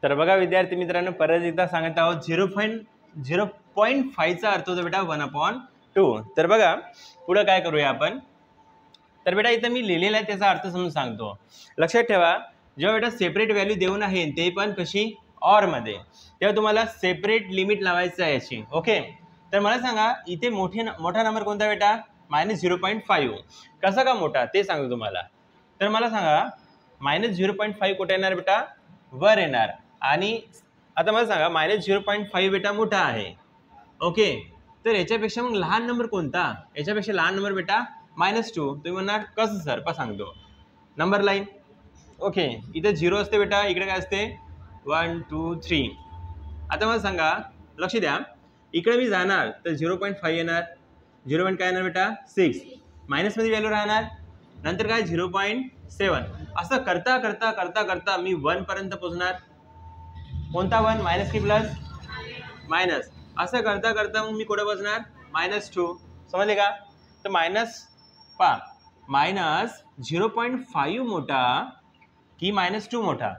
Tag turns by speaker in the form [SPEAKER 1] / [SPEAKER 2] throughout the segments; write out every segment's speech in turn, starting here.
[SPEAKER 1] तर बघा विद्यार्थी मित्रांनो, परत एकदा सांगत आहोत 0.5चा अर्थ होतो बेटा 1/2. तर बघा पुढे काय करूया आपण. तर बेटा इथं मी लिहिलेला आहे त्याचा अर्थ समजून सांगतो. लक्षात ठेवा, जेव्हा बेटा सेपरेट व्हॅल्यू देऊन आहे ते पण कशी ऑर मध्ये, तेव्हा तुम्हाला सेपरेट लिमिट लावायचं आहे याची. ओके, तर मला सांगा इथे मोठा नंबर कोणता बेटा -0.5. कसा का मोठा ते सांगतो तुम्हाला. तर मला सांगा -0.5 कुठे येणार बेटा, वर येणार. आणि आता मला सांगा -0.5 बेटा मोठा आहे. ओके, तर याच्यापेक्षा मग लहान नंबर कोणता, याच्यापेक्षा लहान नंबर बेटा -2. तुम्ही म्हणणार कसं सर, पण सांगतो. Number line. ओके, इथे 0 असते बेटा, इकडे काय असते 1 2 3. आता मला सांगा, लक्ष द्या, इकडे मी जाणार तर 0.5 येणार, 0. काय येणार बेटा 6, मायनसमध्ये व्हॅल्यू राहणार, नंतर काय 0.7. असं करता करता करता करता मी 1 पर्यंत पोहोचणार. कोणता 1, मायनस की प्लस, मायनस. असं करता करता मग मी कुठे पोहोचणार -2. समजले का. तर -0.5 मोठा की -2 मोठा.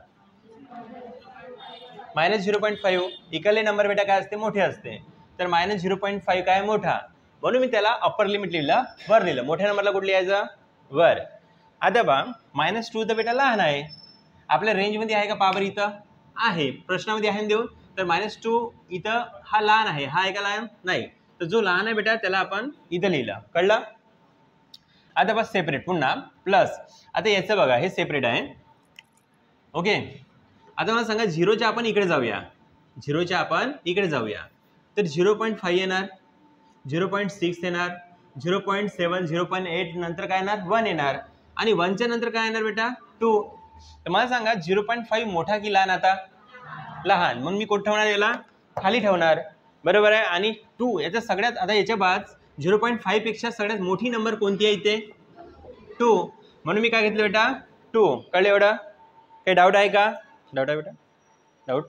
[SPEAKER 1] -0.5 इकडले नंबर बेटा काय असते, मोठे असते. तर -0.5 काय मोठा, म्हणून मी त्याला अप्पर लिमिट लिहिलं, वर लिहिलं. मोठ्या नंबरला कुठे लिहायचं, वर. आता बा -2 तर बेटा लहान आहे, आपल्या रेंजमध्ये आहे का, पावर इथं आहे, प्रश्नामध्ये आहे देऊन. तर -2 इथं हा लहान आहे, हा आहे का लहान नाही. तर जो लहान आहे बेटा त्याला आपण इथं लिहिलं, कळलं. आता बस सेपरेट पुन्हा प्लस. आता याचं बघा हे सेपरेट आहे. ओके, आता मला सांगा 0च्या आपण इकडे जाऊया, 0च्या आपण इकडे जाऊया. तर 0.5 येणार, 0.6 येणार, 0.7, 0.8, नंतर काय येणार 1 येणार. आणि 1च्या नंतर काय येणार बेटा 2. तर मला सांगा 0.5 मोठा की लहान, आता लहान. मग मी कुठे ठेवणार, याला खाली ठेवणार, बरोबर आहे. आणि 2 याचा सगळ्यात, आता याच्या बाद 0.5 पेक्षा सगळ्यात मोठी नंबर कोणती आहे इथे 2, म्हणून मी काय घेतलं बेटा 2. कळलं एवढं. काही डाऊट आहे का, डाऊट आहे बेटा, डाऊट.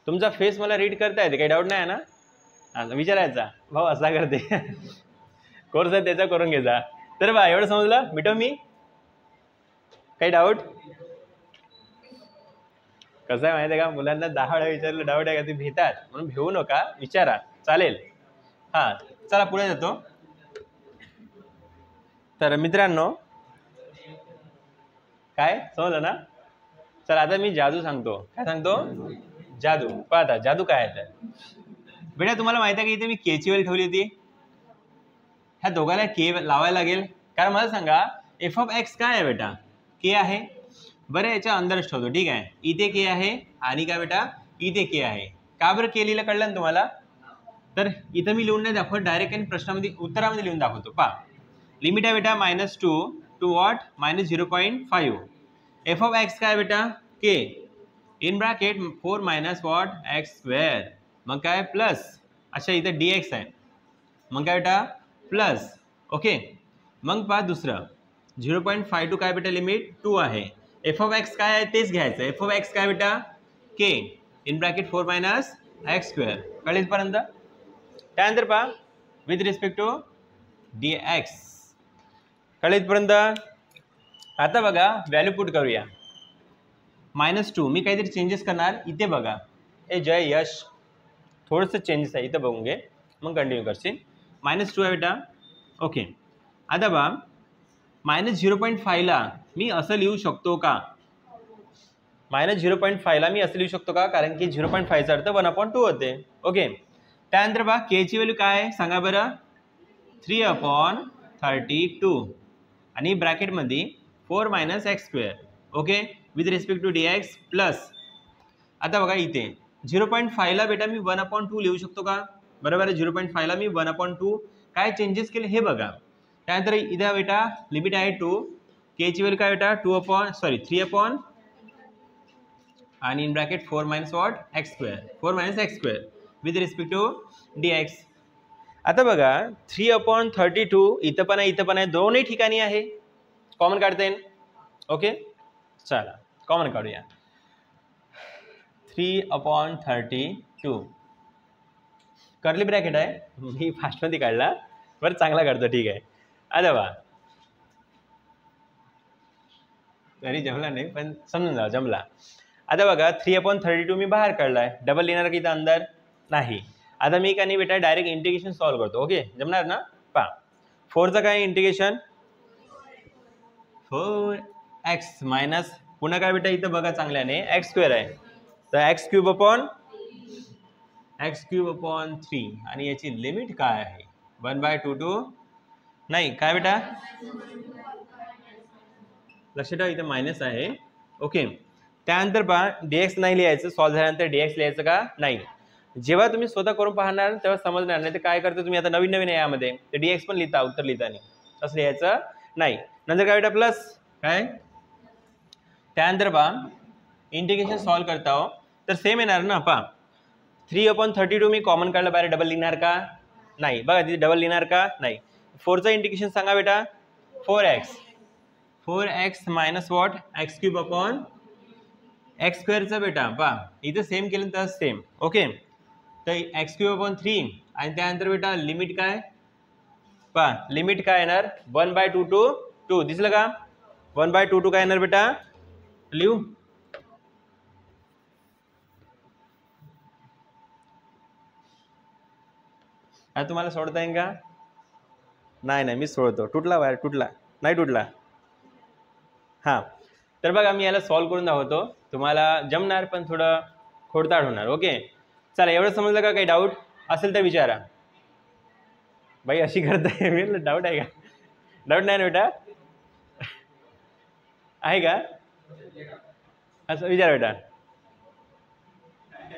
[SPEAKER 1] तुमचा फेस मला रीड करता येते, काही डाऊट नाही आहे ना. विचारायचा भाऊ असा करते कोर्स आहे त्याचा करून घ्यायचा. तर बा एवढं समजलं मिटव मी. काही डाऊट. कसं आहे माहिती आहे का, मुलांना 10 वेळा विचारलं डाऊट आहे का ते भेटतात, म्हणून भेऊ नका, विचारा, चालेल. हां चला पुढे जातो. तर मित्रांनो काय समजलं ना. चला आता मी जादू सांगतो. काय सांगतो, जादू. पाहता जादू काय आहे तर बेटा, तुम्हाला माहिती आहे की इथे मी के ची व्हॅल्यू ठेवली होती. ह्या दोघांना के लावायला लागेल, कारण मला सांगा f(x) काय आहे बेटा, के आहे. बरं याच्या अंदरच ठेवतो, ठीक आहे. इथे के आहे आणि काय बेटा इथे के आहे. का बरं के लिहिलं, कळलं ना तुम्हाला. तर इथं मी लिहून नाही दाखवत, डायरेक्ट आणि प्रश्नामध्ये उत्तरामध्ये लिहून दाखवतो. पहा लिमिट आहे बेटा -2 टू वॉट -0.5. f(x) काय बेटा के, in bracket 4 minus what x². मग काय प्लस. अच्छा इथं dx आहे, मग काय बेटा प्लस. ओके, मग पहा दुसरं 0.5 टू काय बेटा लिमिट 2 आहे. f(x) काय आहे तेच घ्यायचं. f(x) काय बेटा के, इन ब्रॅकेट 4 मायनस x². कळेल पर्यंत. त्यानंतर पहा विथ रिस्पेक्ट टू dx. कळेल पर्यंत. आता बघा व्हॅल्यू पुट करूया. -2 मी काहीतरी चेंजेस करणार इथे बघा. जय यश थोडंसं चेंजेस आहे इथं, बघून घे मग कंटिन्यू करशील. -2 आहे बेटा. ओके, आता बा -0.5 ला मी असं लिहू शकतो का, -0.5 ला मी असं लिहू शकतो का, कारण की 0.5 चा अर्थ 1/2 होते. ओके, त्यानंतर बा के ची व्हॅल्यू काय आहे सांगा बरं, 3/32 आणि ब्रॅकेटमध्ये 4 minus x². Okay, with respect to dx plus. आता बघा इथे 0.5 ला बेटा मी 1/2 लिहू शकतो का, बरोबर आहे. 0.5 ला मी 1/2 काय चेंजेस केले हे बघा. त्यानंतर इथे बेटा लिमिट आहे 2, के ची व्हॅल्यू काय बेटा 3 आणि in bracket 4 minus what x², 4 minus x² with respect to dx. आता बघा 3/32 इथं पण आहे, इथं पण आहे, दोन्ही ठिकाणी आहे, कॉमन काढता येईल. ओके चला कॉमन काढूया. 3/32 कर्ली ब्रॅकेट आहे, मी फास्टमध्ये काढला, बरं चांगला काढतो, ठीक आहे. आता बा तरी जमला नाही पण समजून जा जमला. आता बघा 3/32 मी बाहेर काढलाय, डबल लिहिणार की इथं अंदर नाही. आता मी का नाही बेटा डायरेक्ट इंटिग्रेशन सॉल्व्ह करतो. ओके जमणार ना. पहा 4चं काय इंटिग्रेशन 4x मायनस पुन्हा काय बेटा इथं बघा चांगल्याने x² आहे तर x³ आणि याची लिमिट काय आहे 1/2 टू नाही काय बेटा लक्ष ठेवा इथं मायनस आहे. ओके त्यानंतर पहा dx नाही लिहायचं, सॉल्व्ह झाल्यानंतर dx लिहायचं का नाही. जेव्हा तुम्ही स्वतः करून पाहणार तेव्हा समजणार नाही. तर काय करतो तुम्ही आता नवीन आहे यामध्ये तर dx पण लिहिता उत्तर लिहिताना असं लिहायचं नाही. नंतर काय बेटा प्लस काय त्यानंतर पहा इंटिग्रेशन सॉल्व्ह करता हो तर सेम येणार ना. पहा 3/32 मी कॉमन काढलं बाहेर, डबल लिहिणार का नाही. बघा तिथे डबल लिहिणार का नाही. 4चं इंटिग्रेशन सांगा बेटा 4x मायनस वॉट x³/x² बेटा पहा इथं सेम केलं तर सेम. ओके तर x³ आणि त्यानंतर बेटा लिमिट काय पहा लिमिट काय येणार 1/2 टू 2 दिसलं का 1/2 टू काय येणार बेटा लिहू आता तुम्हाला सोडता येईल का नाही मी सोडतो. तुटला बाहेर तुटला नाही तुटला. हां तर बघा मी याला सॉल्व्ह करून दाखवतो, तुम्हाला जमणार पण थोडं खोडताड होणार. ओके चला एवढं समजलं का काही डाऊट असेल तर विचारा. बाई अशी करताय मी डाऊट आहे का डाऊट नाही ना बेटा आहे का असं विचार बेटा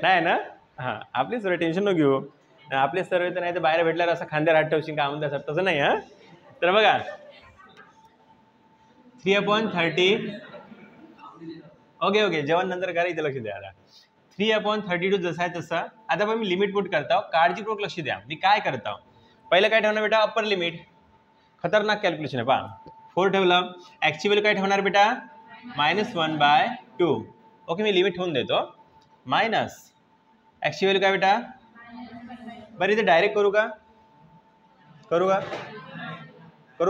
[SPEAKER 1] नाही ना. हां आपली सर टेन्शन नको घेऊ, आपले सर तर नाही तर बाहेर भेटल्यावर असं खांद्यावर हात ठेवशील का म्हणतात सर तसं नाही. हां तर बघा 3/30 ओके जेवण नंतर करा इथे लक्ष द्या. 3/32 जसं आहे तसं आता पण मी लिमिट पुट करता काळजीपूर्वक लक्ष द्या. मी काय करता पहिलं काय ठेवणार बेटा अप्पर लिमिट खतरनाक कॅल्क्युलेशन आहे. पहा 4 ठेवलं ॲक्ची व्हॅल्यू काय ठेवणार बेटा -1/2. ओके मी लिमिट ठेवून देतो मायनस ॲक्ची व्हॅल्यू काय बेटा बरं इथे डायरेक्ट करू का करू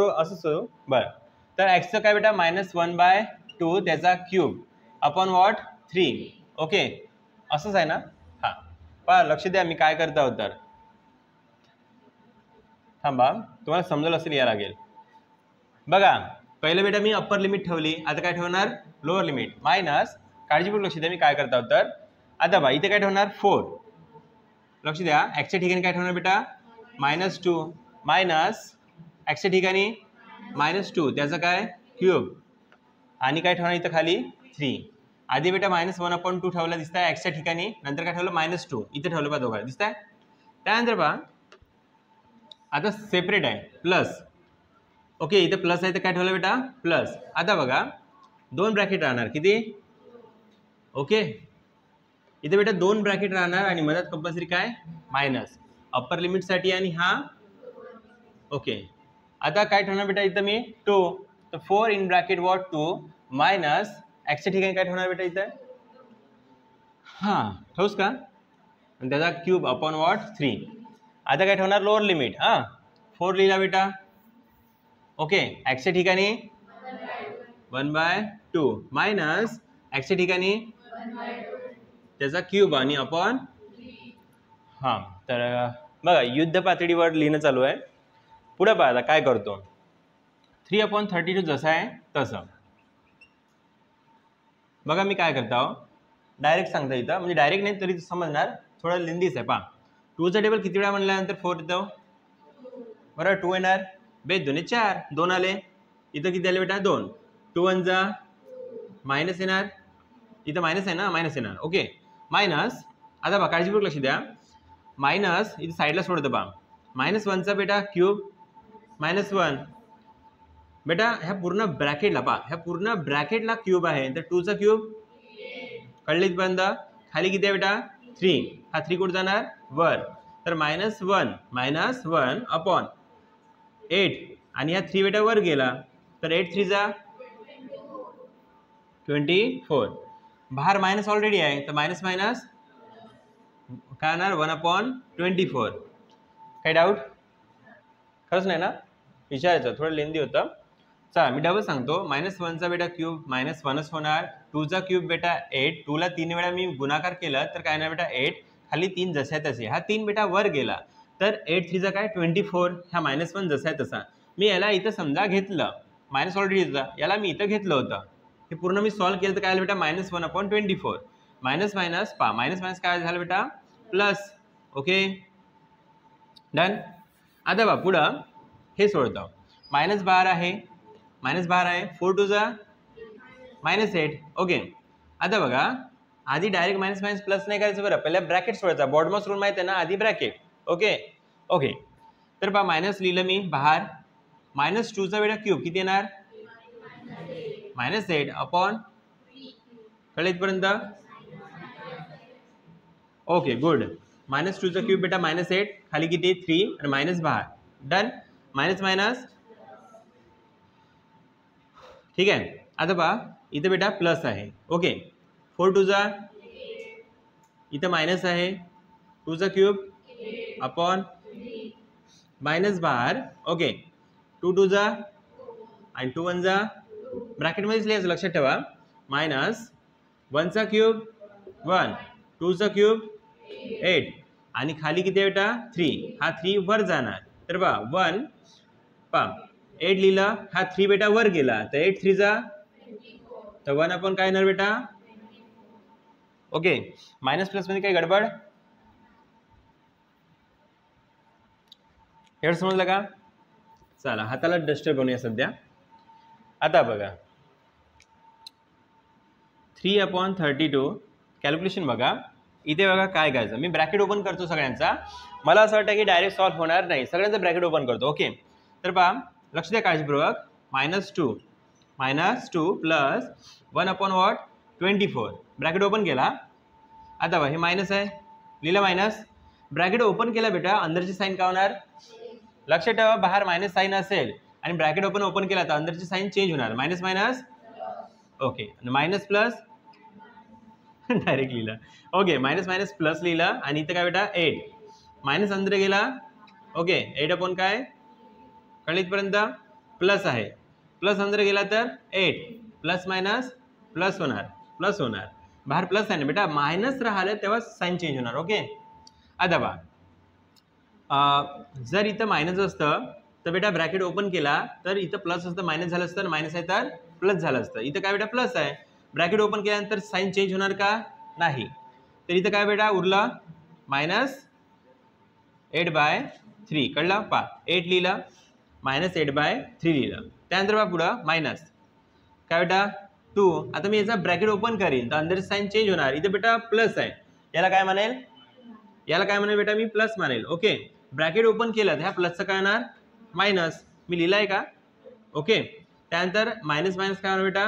[SPEAKER 1] असंच करू बरं. तर एक्सचं काय बेटा -1/2 त्याचा क्यूब अपॉन वॉट 3. ओके असंच आहे ना. हां पहा लक्ष द्या मी काय करता होतं थांबा तुम्हाला समजलं असेल या लागेल. बघा पहिलं बेटा मी अप्पर लिमिट ठेवली, आता काय ठेवणार लोअर लिमिट मायनस काळजीपूर्वक लक्ष द्या मी काय करता होतं. आता बा इथे काय ठेवणार 4 लक्ष द्या एक्सच्या ठिकाणी काय ठेवणार बेटा -2 मायनस एक्सच्या ठिकाणी -2 त्याचं काय क्यूब आणि काय ठेवणार इथं खाली 3. आधी बेटा -1/2 ठेवलं दिसतंय एक्सच्या ठिकाणी, नंतर काय ठेवलं -2 इथे ठेवलं बा दोघं दिसतंय. त्यानंतर पहा आता सेपरेट आहे प्लस. ओके इथे प्लस आहे तर काय ठेवलं बेटा प्लस. आता बघा 2 ब्रॅकेट राहणार किती ओके इथे बेटा 2 ब्रॅकेट राहणार आणि मधात कंपल्सरी काय मायनस अप्पर लिमिटसाठी आणि हा ओके. आता काय ठेवणार बेटा इथं मी 2 तर 4 इन ब्रॅकेट वॉट 2 मायनस एक्सच्या ठिकाणी काय ठेवणार बेटा इथं हां ठेवूस का आणि त्याचा क्यूब अपॉन वॉट 3. आता काय ठेवणार लोअर लिमिट 4 लिहिला बेटा ओके एक्सच्या ठिकाणी 1/2 मायनस एक्सच्या ठिकाणी त्याचा क्यूब आणि अपॉन हां. तर बघा युद्ध पातळीवर लिहिणं चालू आहे. पुढे पहा आता काय करतो 3/32 जसं आहे तसं बघा मी काय करतो डायरेक्ट सांगता इथं म्हणजे डायरेक्ट नाही तरी समजणार थोडं लिंदीच आहे. पहा 2चं टेबल किती वेळा म्हणल्यानंतर 4 येतो बरोबर 2 येणार बेस 2 4 2 आले इथं किती आले बेटा 2 2 1 जा मायनस येणार इथं मायनस आहे ना मायनस येणार. ओके मायनस आता बघा काळजीपूर्वक लक्ष द्या मायनस इथे साईडला सोडतो पहा -1चा बेटा क्यूब -1 बेटा ह्या पूर्ण ब्रॅकेटला पहा ह्या पूर्ण ब्रॅकेटला क्यूब आहे तर 2चा क्यूब कळले इथपर्यंत. खाली किती आहे बेटा 3 हा 3 कुठे जाणार वर तर -1 अपॉन 8 आणि ह्या 3 बेटा वर गेला तर 8 3 जा 24 बाहेर मायनस ऑलरेडी आहे तर मायनस मायनस काय होणार 1/24. काही डाऊट खरंच नाही ना विचारायचं थोडं लेंदी होतं. चला मी डबल सांगतो, -1चा बेटा क्यूब -1च होणार, 2चा क्यूब बेटा 8, 2ला 3 वेळा मी गुणाकार केला तर काय ना बेटा 8, खाली 3 जसे तसे, हा 3 बेटा वर गेला तर 8 3 काय 24, हा -1 जसा तसा. मी याला इथं समजा घेतलं, मायनस ऑलरेडी होता, याला मी इथं घेतलं होतं, हे पूर्ण मी सॉल्व्ह केलं तर काय झालं बेटा -1/24, मायनस मायनस पा मायनस मायनस काय झालं बेटा प्लस. Okay done. आता बा पुढं हे सोडतो, -12 आहे, -12 आहे, 4 2 जा -8. ओके आता बघा आधी डायरेक्ट मायनस मायनस प्लस नाही करायचं बरं, पहिला ब्रॅकेट सोडायचा, बॉर्डमॉस रूल माहिती आहे ना, आधी ब्रॅकेट. ओके ओके तर पहा मायनस लिहिलं मी बाहेर, -2चा बेटा क्यूब किती येणार -8 अपॉन, कळलं इथपर्यंत? Okay good. -2चा क्यूब बेटा -8, खाली किती 3 आणि मायनस बाहेर. डन. मायनस मायनस ठीक आहे. आता पहा इथं बेटा प्लस आहे. ओके 4 2 जा, इथं मायनस आहे, 2चा क्यूब अपॉन मायनस बाहेर. ओके 2 2 जा आणि 2 1 जा, ब्रॅकेटमध्येच लिहायचं लक्षात ठेवा, -1चा क्यूब 1, 2चा क्यूब 8 आणि खाली किती बेटा 3, हा 3 वर जाणार तर पहा 1 पहा 8 लिहिलं, हा 3 बेटा वर गेला तर 8 3 जा तर 1 आपण काय येणार बेटा. ओके मायनस प्लस मध्ये काही गडबड एवढं समजलं का? चला हाताला डस्टर बनवूया सध्या. आता बघा 3/32 कॅल्क्युलेशन बघा, इथे बघा काय करायचं, मी ब्रॅकेट ओपन करतो सगळ्यांचा, मला असं वाटतं की डायरेक्ट सॉल्व्ह होणार नाही, सगळ्यांचा ब्रॅकेट ओपन करतो. ओके तर पहा लक्ष द्या काळजीपूर्वक, -2 प्लस 1/24, ब्रॅकेट ओपन केला. आता बघा हे मायनस आहे, लिहिलं मायनस, ब्रॅकेट ओपन केला बेटा, अंदरची साईन काय होणार लक्षात ठेवा, बाहेर मायनस साईन असेल आणि ब्रॅकेट ओपन केला तर अंदरची साईन चेंज होणार, minus minus. Okay minus plus direct लिहिलं. ओके मायनस मायनस प्लस लिहिलं आणि इथं काय बेटा 8, मायनस अंदर गेला. ओके 8 अपॉन काय कळलं इथपर्यंत, प्लस आहे, प्लस अंदर गेला तर 8, प्लस मायनस प्लस होणार, प्लस होणार, बाहेर प्लस आहे ना बेटा, मायनस राहिलं तेव्हा साईन चेंज होणार. ओके आता बा जर इथं मायनस असतं तर बेटा ब्रॅकेट ओपन केला तर इथं प्लस असतं, मायनस झालं असतं, मायनस आहे तर प्लस झालं असतं, इथं काय बेटा प्लस आहे, ब्रॅकेट ओपन केल्यानंतर साईन चेंज होणार का नाही, तर इथं काय बेटा उरलं -8/3, कळलं पा 8 लिहिलं, -8/3 लिहिलं, त्यानंतर बा पुढं मायनस काय बेटा 2, आता मी याचा ब्रॅकेट ओपन करीन तर अंदर साईन चेंज होणार, इथं बेटा प्लस आहे, याला काय म्हणेल, याला काय म्हणेल बेटा मी प्लस मानेल. ओके ब्रॅकेट ओपन केलं तर ह्या प्लसचं काय होणार मायनस, मी लिहिलं आहे का. ओके त्यानंतर मायनस मायनस काय होणार बेटा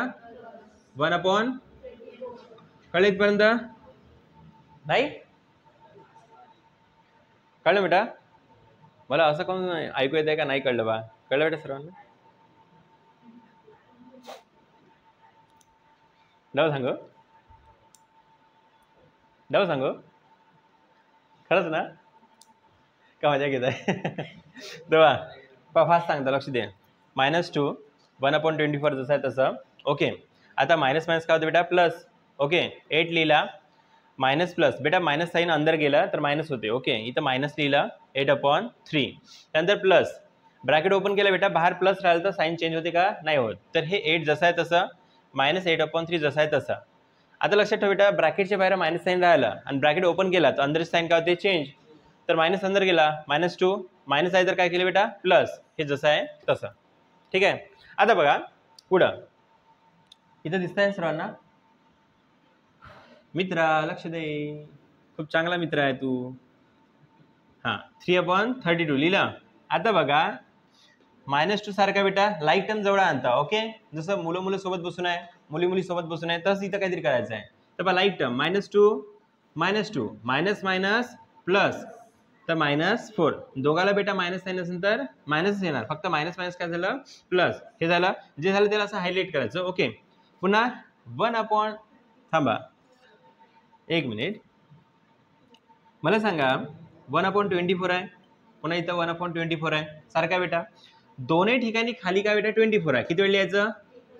[SPEAKER 1] 1/, कळलं इथपर्यंत नाही, कळलं बेटा, मला असं कोण ऐकू येत आहे का नाही कळलं बा, कळलं बेटा सर्वांना, डाव सांगू खरंच ना का मजा घेत आहे तेव्हा फास्ट सांगता लक्ष दे, -2 1/24 जसं आहे तसं. ओके आता मायनस मायनस काय होतं बेटा प्लस. ओके 8 लिहिला, मायनस प्लस बेटा मायनस साईन अंदर गेला तर मायनस होते. ओके इथं मायनस लिहिला 8/3, त्यानंतर प्लस ब्रॅकेट ओपन केलं बेटा, बाहेर प्लस राहिलं तर साईन चेंज होते का नाही होत, तर हे 8 जसं आहे तसं, -8/3 जसं आहे तसं. आता लक्षात ठेव बेटा ब्रॅकेटच्या बाहेर मायनस साईन राहिलं आणि ब्रॅकेट ओपन केला तर अंदर साईन काय होते चेंज, तर मायनस अंदर गेला, -2 मायनस आहे तर काय केलं बेटा प्लस, हे जसं आहे तसं. ठीक आहे आता बघा पुढं इथं दिसतंय सर्वांना, मित्रा लक्ष दे, खूप चांगला मित्र आहे तू. हां 3/32 लिहिला. आता बघा -2 सारखा बेटा लाईक टर्म जवळ आणता. ओके जसं मुलं सोबत बसून आहे, मुली सोबत बसून आहे, तसं इथं काहीतरी करायचं आहे. तर पहा like term -2 minus minus plus तर -4, दोघाला बेटा मायनस साईन असेल तर मायनस येणार, फक्त मायनस मायनस काय झालं प्लस, हे झालं, जे झालं त्याला असं हायलाईट करायचं. ओके पुन्हा 1/, थांबा 1 मिनिट, मला सांगा 1/24 आहे, पुन्हा इथं 1/24 आहे, सारखा बेटा दोन्ही ठिकाणी खाली काय बेटा 24 आहे. किती वेळ लिहायचं?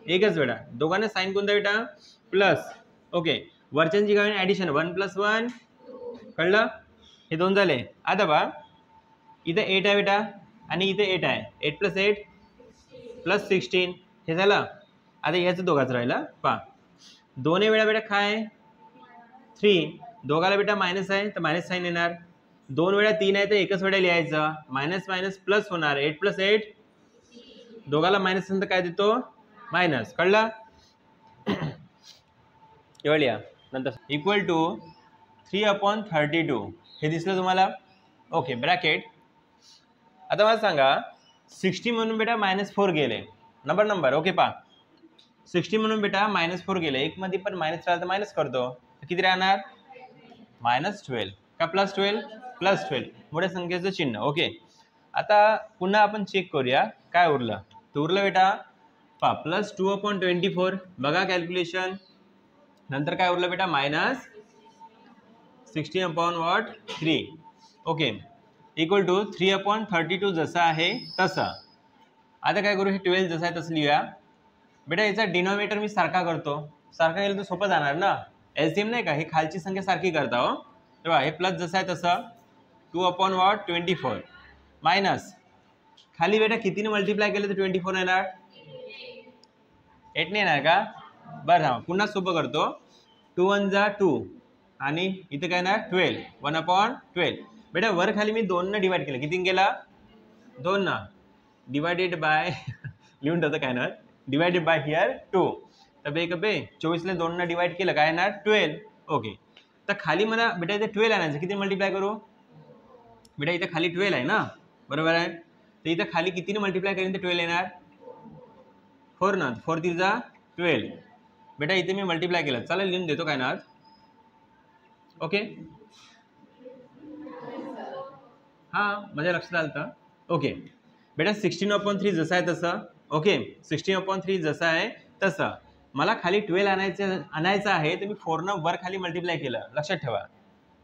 [SPEAKER 1] एकच वेळा. दोघांना साईन कोणता बेटा? प्लस. ओके, वरच्यांची काय ॲडिशन 1 + 1 कळलं? हे दोन झाले. आता बा इथं 8 आहे बेटा आणि इथे 8 आहे. 8 + 8 + 16 हे झालं. आता याचं दोघांचं राहिलं पहा. दोन्ही वेळा बेटा काय 3, दोघाला बेटा मायनस आहे तर मायनस साईन येणार. 2 वेळा 3 आहे तर एकच वेळा लिहायचं. मायनस मायनस प्लस होणार. 8 + 8 दोघाला मायनस नंतर काय देतो? मायनस. कळलं? एवढं लिहा. नंतर इक्वल टू 3/32 हे दिसलं तुम्हाला? Okay, bracket. आता मला सांगा 60 म्हणून बेटा -4 गेले. नंबर ओके पहा. 60 म्हणून बेटा -4 गेले. एक मध्ये पण मायनस राहिला तर मायनस करतो. तर किती राहणार? -12 का +12? +12. मोठ्या संख्येचं चिन्ह. ओके, आता पुन्हा आपण चेक करूया काय उरलं. तर उरलं बेटा पहा +2/24. बघा कॅल्क्युलेशन. नंतर काय उरलं बेटा -16/3. ओके, इक्वल टू 3/32 जसं आहे तसं. आता काय करू? हे 12 जसं आहे तसं लिहूया बेटा. याचा डिनॉमिनेटर मी सारखा करतो. सारखा केलं तर सोपं जाणार ना. LCM नाही का, हे खालची संख्या सारखी करता हो. तेव्हा हे प्लस जसं आहे तसं 2/24 मायनस खाली बेटा कितीने मल्टिप्लाय केलं तर 24 येणार? 8 ने येणार का? बरं, हा पुन्हा सोपं करतो. 2 × 1 = 2 आणि इथे काय येणार? 12. 1/12 बेटा. वर खाली मी 2 ने डिवाइड केलं. कितीने केला? 2 ना. डिवायडेड बाय लिहून ठेवतं काय ना, डिवायडेड बाय हिअर 2. तर बे 24 ला 2 ने डिवाइड केलं काय येणार? 12. ओके, तर खाली मला बेटा इथे 12 आणायचं. किती मल्टिप्लाय करू बेटा? इथे खाली 12 आहे ना, बरोबर आहे. तर इथं खाली कितीने मल्टिप्लाय करेन तर 12 येणार? 4 ना. 4 × 3 = 12 बेटा. इथे मी मल्टिप्लाय केलं. चला लिहून देतो काय ना. ओके, हां माझ्या लक्षात आलं तर. ओके बेटा 16/3 जसं आहे तसं. ओके, 16/3 जसं आहे तसं. मला खाली 12 आणायचं आहे तर मी 4 न वर खाली मल्टिप्लाय केलं. लक्षात ठेवा.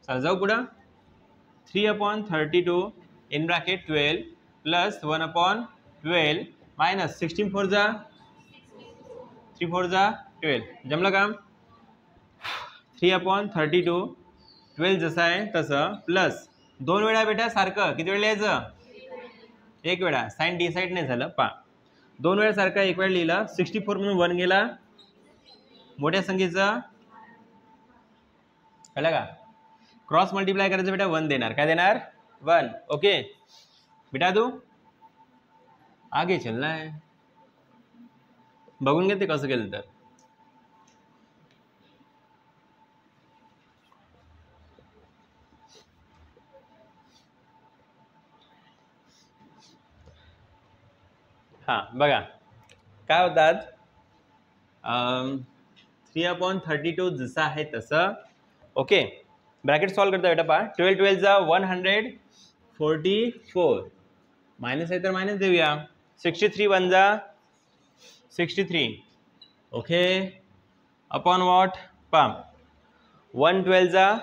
[SPEAKER 1] चला जाऊ पुढं. 3/32 इन ब्रॅकेट 12 + 1/12 मायनस 16 4 = 3 4 = 12. जमलं का? 3/32 12 जसं आहे तसं प्लस 2 वेळा बेटा सारखं. किती वेळ लिहायचं? एक वेळा. साइन डिसाइड नाही झालं पहा. 2 वेळा सारखं एक वेळ लिहिलं. 64 म्हणून 1 गेला. मोठ्या संख्येचं कळलं का? क्रॉस मल्टिप्लाय करायचं बेटा 1 देणार. काय देणार? 1. ओके बेटा, तू आगे चलना है. बघून घे ते कसं केलं तर. हां बघा काय होतात. 3/32 जसं आहे तसं. ओके, ब्रॅकेट सॉल्व करता बेटा पहा. 12 12 = 144. मायनस आहे तर मायनस देऊया. 63 1 = 63. ओके, अपॉन वॉट पहा 112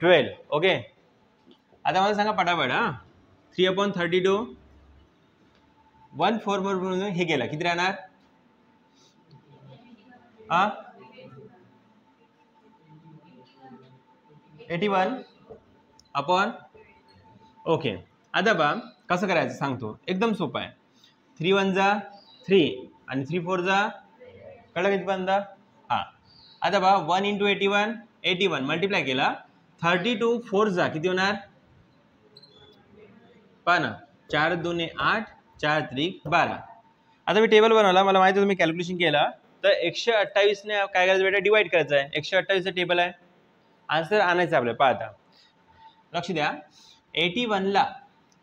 [SPEAKER 1] = 12. ओके, आता मला सांगा पटापट. हां 3/32 1 4 म्हणून हे गेला. किती राहणार? हां 81 अपॉन. ओके, आता बा कसं करायचं सांगतो. एकदम सोपं आहे. 3 1 = 3 आणि 3 4 = कळलं कितीपर्यंत? हां, आता बा 1 × 81 81 मल्टिप्लाय केला. 32 4 = किती होणार? पहा ना, 4 2 8 4 3 12. आता मी टेबल बनवला. मला माहिती आहे तुम्ही कॅल्क्युलेशन केलं तर 128 ने काय करायचं बेटा? डिवाइड करायचं आहे. 128चं टेबल आहे. आन्सर आणायचं आपल्याला. पहा आता लक्ष द्या. 81 ला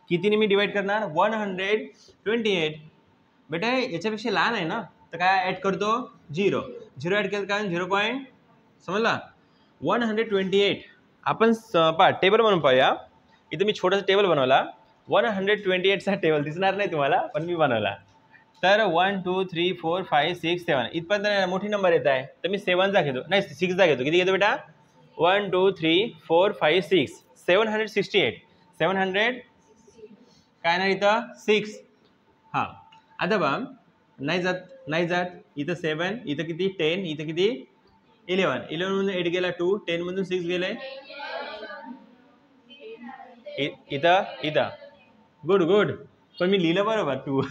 [SPEAKER 1] कितीने मी डिवाइड करणार? 128 बेटा. याच्यापेक्षा लहान आहे ना तर काय ॲड करतो? 0 0 ॲड केलं काय? 0 पॉईंट. समजला? 128 आपण पहा टेबल बनवून पाहूया. इथे मी छोटासा टेबल बनवला. 128चा टेबल दिसणार नाही तुम्हाला पण मी बनवला. तर 1 2 3 4 5 6 7 इथपर्यंत मोठी नंबर येत आहे तर मी 7चा घेतो. नाही 6चा घेतो. किती घेतो बेटा? 1 2 3 4 5 6 768. 700 काय नाही इथं 6. हां आता बा नाही जात इथं 7, इथं किती 10, इथं किती 11, 11 मधून 8 गेला 2, 10 मधून 6 गेले इथं गुड पण मी लिहिलं बरोबर 2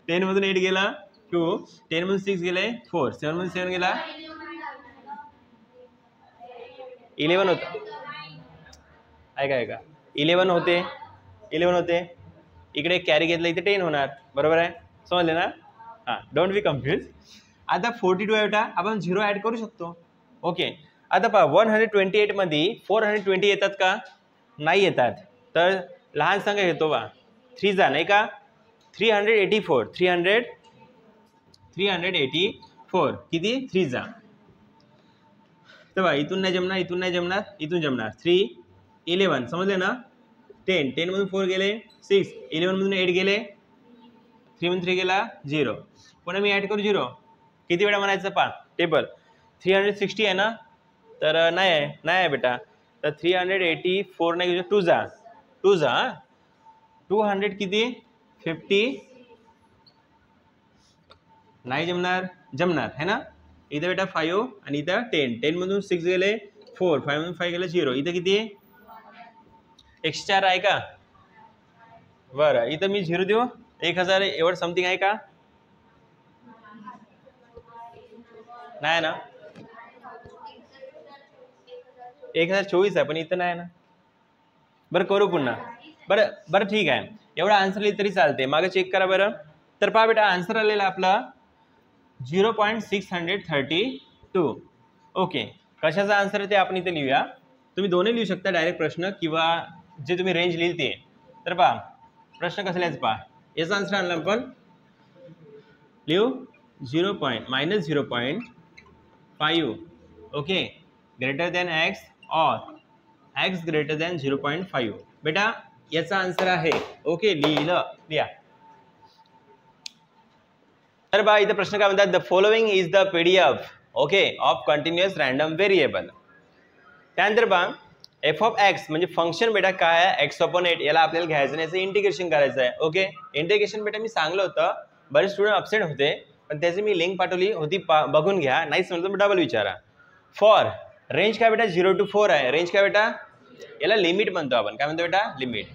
[SPEAKER 1] 10 मधून 8 गेला 2, 10 मधून 6 गेले 4, 7 मधून 7 गेला 11 होता ऐका 11 होते इकडे कॅरी घेतलं इथे 10 होणार बरोबर आहे समजले ना हां डोंट बी कन्फ्यूज आता 42 ऐवटा आपण 0 ॲड करू शकतो ओके आता पहा 128 मध्ये 420 येतात का नाही येतात तर लहान संख्या घेतो बा 3 जा नाही का 384 किती 3 जा तर बा इथून नाही जमणार इथून जमणार 3 11 समजले ना 10 मधून 4 गेले 6 11 मधून 8 गेले 3 मधून 3 गेला 0 पुन्हा मी ॲड करू 0 किती वेळा म्हणायचं पा टेबल 360 आहे ना तर नाही आहे बेटा तर 384 नाही 2 जा 200 किती 50 नाही जमणार है ना इथं बेटा 5 आणि इथं 10 मधून 6 गेले 4 5 मधून 5 गेले 0 इथं किती 104 आहे का बरं इथं मी 0 देऊ 1000 एवढं समथिंग आहे का नाही ना 1024 आहे पण इथं नाही ना बरं करू पुन्हा बरं ठीक आहे एवढा आन्सर लिहिलं तरी चालते मागे चेक करा बरं तर पहा बेटा आन्सर आलेला आपला 0.632 ओके कशाचा आन्सर ते आपण इथे लिहूया तुम्ही दोन्ही लिहू शकता डायरेक्ट प्रश्न किंवा जे तुम्ही रेंज लिहिली ते तर पहा प्रश्न कसं लिहायचं पहा याचा आन्सर आणला आपण लिहू -0.5 ओके ग्रेटर दॅन एक्स और एक्स ग्रेटर दॅन 0.5 बेटा याचा आन्सर आहे ओके लिहा तर बा इथं प्रश्न काय म्हणतात the following is the PDF okay of continuous random variable त्यानंतर बा एफ ऑफ एक्स म्हणजे फंक्शन बेटा काय आहे x/8 याला आपल्याला घ्यायचं नाही याचं इंटिग्रेशन करायचं आहे ओके इंटिग्रेशन बेटा मी सांगलं होतं बरेच स्टुडंट अपसेट होते पण त्याची मी लिंक पाठवली होती बघून घ्या नाही समजलं डबल विचारा फॉर रेंज काय बेटा 0 to 4 आहे रेंज काय बेटा याला लिमिट म्हणतो आपण काय म्हणतो बेटा लिमिट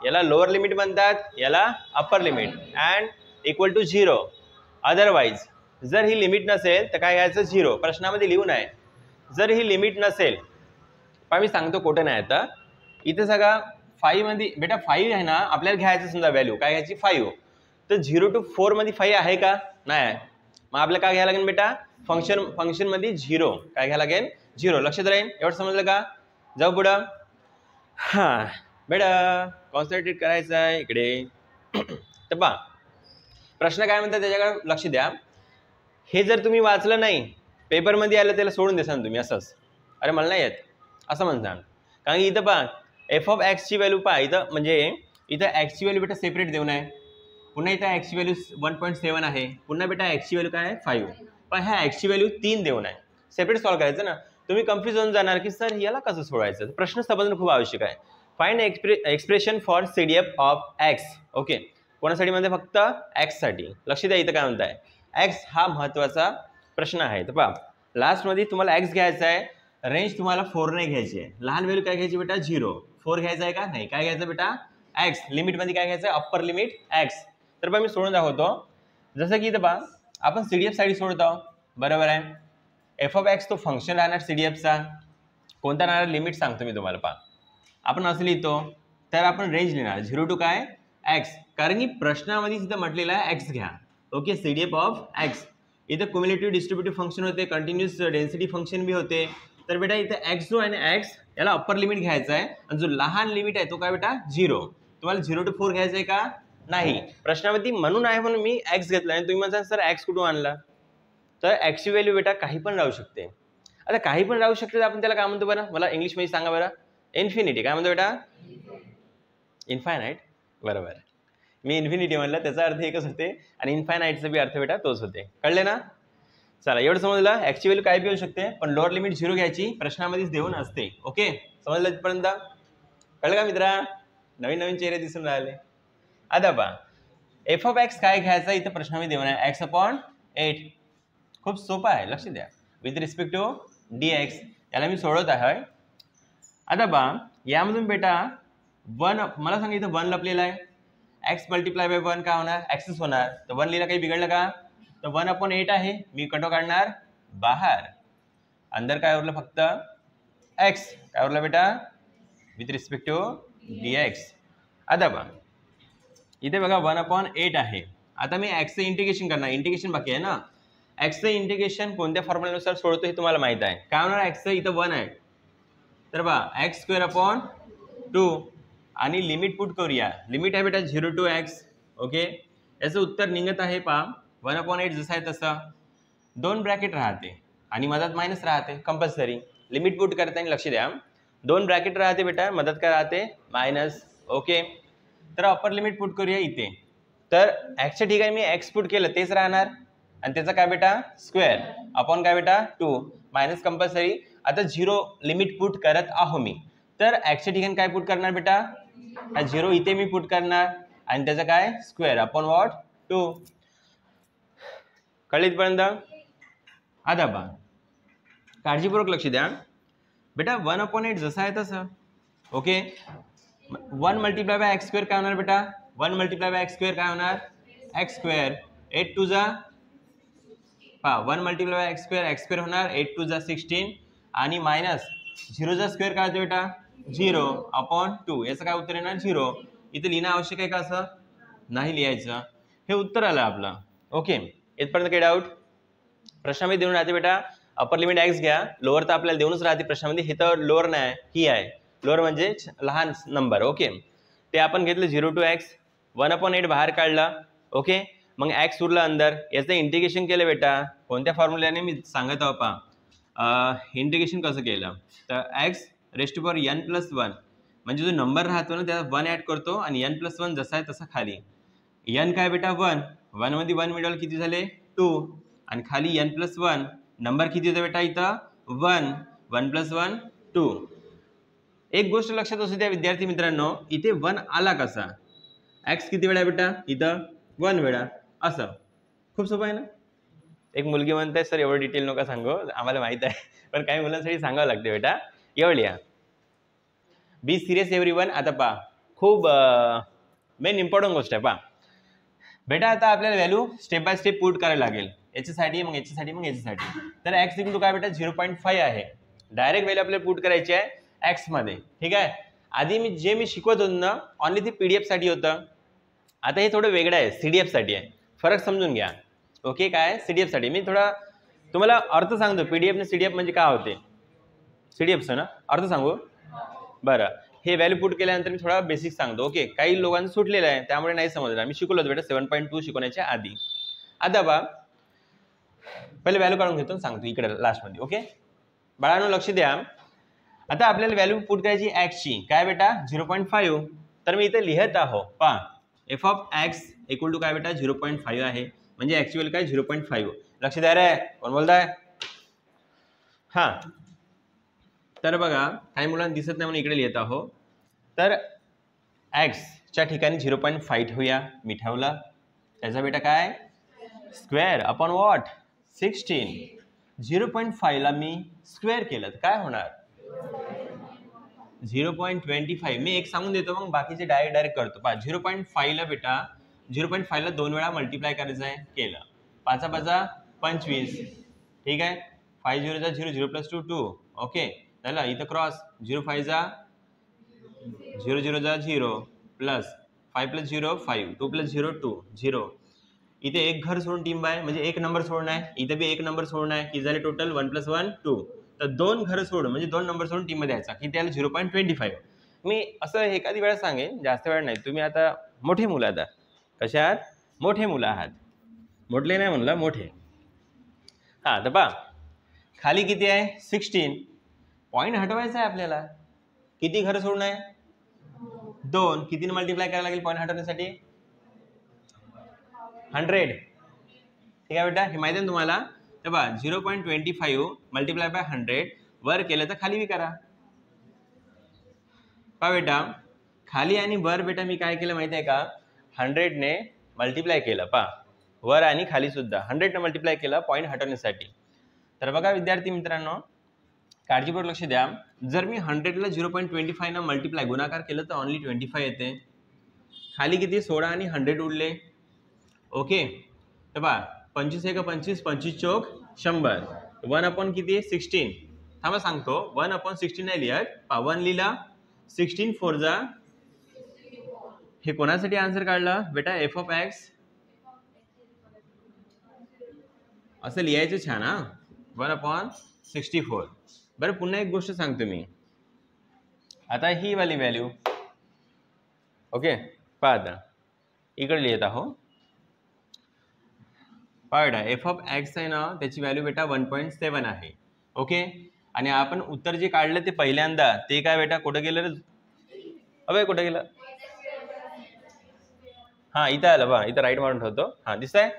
[SPEAKER 1] याला लोअर लिमिट म्हणतात याला upper limit and equal to 0 otherwise जर ही लिमिट नसेल तर काय घ्यायचं 0 प्रश्नामध्ये लिहून आहे जर ही लिमिट नसेल पण मी सांगतो कुठं नाही आता इथे सगळा 5 मध्ये बेटा 5 आहे ना आपल्याला घ्यायचं समजा व्हॅल्यू काय घ्यायची 5 तर 0 to 4 मध्ये 5 आहे का नाही आहे मग आपल्याला काय घ्यायला लागेल बेटा फंक्शन मध्ये 0 काय घ्यायला लागेल 0 लक्षात राहील एवढं समजलं का जाऊ पुढं हां बेटा कॉन्सन्ट्रेट करायचं आहे इकडे तर पहा प्रश्न काय म्हणतात त्याच्याकडे लक्ष द्या हे जर तुम्ही वाचलं नाही पेपरमध्ये आलं त्याला सोडून देसान तुम्ही असंच अरे मला नाही येत असं म्हणसान कारण की इथं पहा एफ ऑफ एक्सची व्हॅल्यू पहा इथं म्हणजे इथं एक्सची व्हॅल्यू बेटा सेपरेट देऊन आहे पुन्हा इथं एक्सची व्हॅल्यू 1.7 आहे पुन्हा बेटा एक्सची व्हॅल्यू काय आहे 5 पण ह्या एक्सची व्हॅल्यू 3 देऊन आहे सेपरेट सॉल्व करायचं ना तुम्ही कन्फ्यूज होऊन जाणार की सर याला कसं सोडवायचं प्रश्न समजणं खूप आवश्यक आहे find expression for CDF of x okay कोणासाठी म्हणजे फक्त एक्ससाठी लक्ष द्या इथं काय म्हणताय एक्स हा महत्त्वाचा प्रश्न आहे तर पहा लास्टमध्ये तुम्हाला एक्स घ्यायचा आहे रेंज तुम्हाला 4 नाही घ्यायची आहे लहान व्हॅल्यू काय घ्यायची बेटा 0 4 घ्यायचा आहे का नाही काय घ्यायचं बेटा एक्स लिमिटमध्ये काय घ्यायचं आहे अप्पर लिमिट एक्स तर पहा मी सोडून दाखवतो जसं की इथं पहा आपण CDF साठी सोडत आहोत बरोबर आहे एफ ऑफ एक्स तो फंक्शन राहणार CDFचा कोणता राहणार लिमिट सांगतो मी तुम्हाला पहा आपण असं लिहितो तर आपण रेंज लिहिणार 0 to काय एक्स कारण की प्रश्नामध्ये इथं म्हटलेलं आहे एक्स घ्या ओके CDF ऑफ एक्स इथं क्युम्युलेटिव्ह डिस्ट्रीब्युटिव्ह फंक्शन होते कंटिन्युअस डेन्सिटी फंक्शन बी होते तर बेटा इथं एक्स जो आहे ना एक्स याला अप्पर लिमिट घ्यायचा आहे आणि जो लहान लिमिट आहे तो काय बेटा 0 तुम्हाला 0 to 4 घ्यायचं आहे का नाही प्रश्नामध्ये म्हणून आहे म्हणून मी एक्स घेतला आणि तुम्ही म्हणता सर एक्स कुठून आणला तर एक्सची व्हॅल्यू बेटा काही पण राहू शकते आता काही पण राहू शकते तर आपण त्याला काय म्हणतो बरं मला इंग्लिशमध्ये सांगा बरं इन्फिनिटी काय म्हणतो बेटा इन्फायनाईट बरोबर मी इन्फिनिटी म्हणलं त्याचा अर्थ एकच होते आणि इन्फायनाईटचा बी अर्थ बेटा तोच होते कळले ना चला एवढं समजलं एक्सची व्हॅल्यू काय बी होऊ शकते पण लोअर लिमिट 0 घ्यायची प्रश्नामध्येच देऊन असते ओके समजलं तिथपर्यंत कळलं का मित्रा नवीन चेहरे दिसून राहिले आता पहा एफ ऑफ एक्स काय घ्यायचा इथं प्रश्नामध्ये देऊन आहे, एक्स अपॉन 8. खूप सोपं आहे, लक्ष द्या. With respect to D x याला मी सोडवत आहे. आता बा यामधून बेटा 1 मला सांगा इथं 1 लपलेला आहे. एक्स मल्टिप्लाय बाय 1 काय होणार, एक्सच होणार. तर 1 लिहिला काही बिघडलं का, तर 1 अपॉन 8 आहे. मी कटो काढणार बाहेर, अंदर काय उरलं फक्त एक्स. काय उरलं बेटा, with respect to D x. आता बा इथे बघा 1 अपॉन 8 आहे. आता मी एक्सचं इंटिग्रेशन करणार, इंटिग्रेशन बाकी आहे ना. एक्सचं इंटिग्रेशन कोणत्या फॉर्म्युल्यानुसार सोडतो हे तुम्हाला माहित आहे. काय होणार, एक्सचं इथं 1 आहे तर बा एक्स स्क्वेअर अपॉन 2 आणि लिमिट पुट करूया. लिमिट आहे बेटा 0 to x. ओके, याचं उत्तर निघत आहे पा 1 अपॉन 8 जसं आहे तसं. 2 ब्रॅकेट राहते आणि मधात मायनस राहते कंपल्सरी. लिमिट पुट करताना लक्ष द्या, 2 ब्रॅकेट राहते बेटा, मधात काय राहते मायनस. ओके, तर अपर लिमिट पुट करूया इथे. तर एक्सच्या ठिकाणी मी एक्स पुट केलं तेच राहणार आणि त्याचा काय बेटा स्क्वेअर अपॉन काय बेटा 2 मायनस कंपल्सरी. आता 0 लिमिट पुट करत आहो मी, तर एक्सच्या ठिकाणी काय पुट करणार बेटा, हा 0 इथे मी पुट करणार आणि त्याचा काय स्क्वेअर अपॉन व्हॉट 2. कळलं इथपर्यंत. आता बा काळजीपूर्वक लक्ष द्या बेटा, 1 अपॉन 8 जसं आहे तसं. Okay, 1 multiply by x square काय होणार बेटा, 1 मल्टिप्लाय बाय एक्स स्क्वेअर काय होणार एक्स स्क्वेअर. 8 2 जा पहा 1 मल्टिप्लाय बाय एक्स स्क्वेअर होणार 8 2 जा 16 आणि मायनस 0 चा स्क्वेअर काय होतं बेटा 0 अपॉन 2. याचं काय उत्तर येणार 0. इथे लिहिणं आवश्यक आहे का, असं नाही लिहायचं. हे उत्तर आलं आपलं. ओके, इथपर्यंत काही डाऊट. प्रश्नामध्ये देऊन राहते बेटा अपर लिमिट एक्स घ्या, लोअर तर आपल्याला देऊनच राहते प्रश्नामध्ये. हे तर लोअर नाही, ही आहे लोअर म्हणजे लहान नंबर. ओके, ते आपण घेतलं 0 to x. 1 अपॉन 8 बाहेर काढला. ओके, मग एक्स उरला अंदर. याचं इंटिग्रेशन केलं बेटा कोणत्या फॉर्म्युल्याने मी सांगत आहो पहा. इंटिग्रेशन कसं केलं तर एक्स रेस्ट पॉवर n+1 म्हणजे जो नंबर राहतो ना त्यात 1 ॲड करतो आणि n+1 जसा आहे तसा खाली. n काय बेटा 1, 1 मध्ये 1 मिळवलं किती झाले 2 आणि खाली n+1 नंबर किती होता बेटा इथं 1, 1 + 1 2. एक गोष्ट लक्षात असू द्या विद्यार्थी मित्रांनो, इथे 1 आला कसा, एक्स किती वेळा बेटा इथं 1 वेळा. असं खूप सोपं आहे ना. एक मुलगी म्हणते सर एवढं डिटेल नका सांगू, आम्हाला माहित आहे, पण काही मुलांसाठी सांगावं लागते बेटा. एवढं लिहा, बी सिरियस एव्हरीवन. आता पहा खूप मेन इम्पॉर्टंट गोष्ट आहे पहा बेटा. आता आपल्याला value step by step put करायला लागेल. याच्यासाठी मग याच्यासाठी मग याच्यासाठी. तर एक्स इक्वल टू काय बेटा 0.5 आहे. डायरेक्ट व्हॅल्यू आपल्याला पुट करायची आहे एक्स मध्ये. ठीक आहे, आधी मी शिकवत होतो ना ऑनली ते पीडीएफ साठी होतं. आता हे थोडं वेगळं आहे, सीडीएफ साठी आहे. फरक समजून घ्या. ओके, काय सीडीएफ साठी मी थोडा तुम्हाला अर्थ सांगतो. पीडीएफ ने सीडीएफ म्हणजे काय होते, सीडीएफचं ना अर्थ सांगू बरं. हे व्हॅल्यू पुट केल्यानंतर मी थोडा बेसिक सांगतो. ओके, काही लोकांना सुटलेलं आहे त्यामुळे नाही समजलं. मी शिकवलं होतं बेटा 7.2 शिकवण्याच्या आधी. आता बा पहिले व्हॅल्यू काढून घेतो सांगतो इकडे लास्टमध्ये. ओके बाळांनो लक्ष द्या. आता आपल्याला व्हॅल्यू पुट करायची एक्सची काय बेटा 0.5. तर मी इथे लिहित आहो पहा f of x equal to काय बेटा 0.5 आहे. म्हणजे ऍक्च्युअल काय 0.5. लक्ष द्या रे, कोण बोलताय. हा तर बघा काही मुलांना दिसत नाही म्हणून इकडे लिहित आहो. तर एक्सच्या ठिकाणी 0.5 ठेवूया. मी ठेवलं. त्याचा बेटा काय स्क्वेअर अपॉन व्हॉट 16. 0.5 ला मी स्क्वेअर केलं तर काय होणार 0.25. मी एक सांगून देतो मग बाकीचे डायरेक्ट करतो पहा. 0.5 ला बेटा 0.5 ला 2 वेळा मल्टिप्लाय करायचं आहे. केलं 5 5 25. ठीक आहे, 5 0 जा 0 0 + 2 2. ओके चला इथं क्रॉस 0 5 जा 0 0 जा 0 प्लस 5 + 0 5 2 + 0 2 0. इथे एक घर सोडून टीम बाय म्हणजे एक नंबर सोडणं आहे. इथे बी एक नंबर सोडणं आहे. किती झाले टोटल 1 + 1 2. तर 2 घर सोडून म्हणजे 2 नंबर सोडून टीम मध्ये यायचा की त्याला 0.25. मी असं एखादी वेळा सांगेन, जास्त वेळ नाही. तुम्ही आता मोठे मुलं आता कशा आहात, मोठे मुलं आहात, मोठले नाही म्हणलं मोठे. हा तर पहा खाली किती आहे 16. पॉईंट हटवायचा आहे आपल्याला. किती घर सोडणं आहे 2. कितीने मल्टिप्लाय करायला लागेल पॉईंट हटवण्यासाठी 100. ठीक आहे बेटा, हे माहिती आहे तुम्हाला. तर बघा 0.25 मल्टिप्लाय बाय 100 वर केलं तर खाली बी करा. पहा बेटा खाली आणि वर बेटा मी काय केलं माहिती आहे का 100 ने मल्टिप्लाय केलं पा वर आणि खाली सुद्धा 100 मल्टिप्लाय केलं पॉईंट हटवण्यासाठी. तर बघा विद्यार्थी मित्रांनो, काळजीपूर्वक लक्ष द्या. जर मी 100ला 0.25 न मल्टिप्लाय गुणाकार केलं तर ओनली 25 येते. खाली किती 16 आणि 100 उरले. ओके, तर पहा 25 एक 25, 25 चौक 100. 1/16 किती 16. थांबा सांगतो, 1/16 नाही लिहत. 1 लिहिला, 16 4 जा. हे कोणासाठी आन्सर काढला बेटा? एफ ऑफ एक्स असं लिहायचं छान हा. 1/64. बरं, पुन्हा एक गोष्ट सांगतो मी. आता ही वाली व्हॅल्यू ओके पहा, आता इकडे लिहित आहो. पहा बेटा, एफ ऑफ एक्स आहे ना, त्याची व्हॅल्यू बेटा 1.7 आहे. ओके, आणि आपण उत्तर जे काढलं ते पहिल्यांदा ते काय बेटा कुठं गेलं? अबे कुठं गेलं? हां, इथं आलं पहा, इथं राईट मारून ठेवतो. हां, दिसतंय?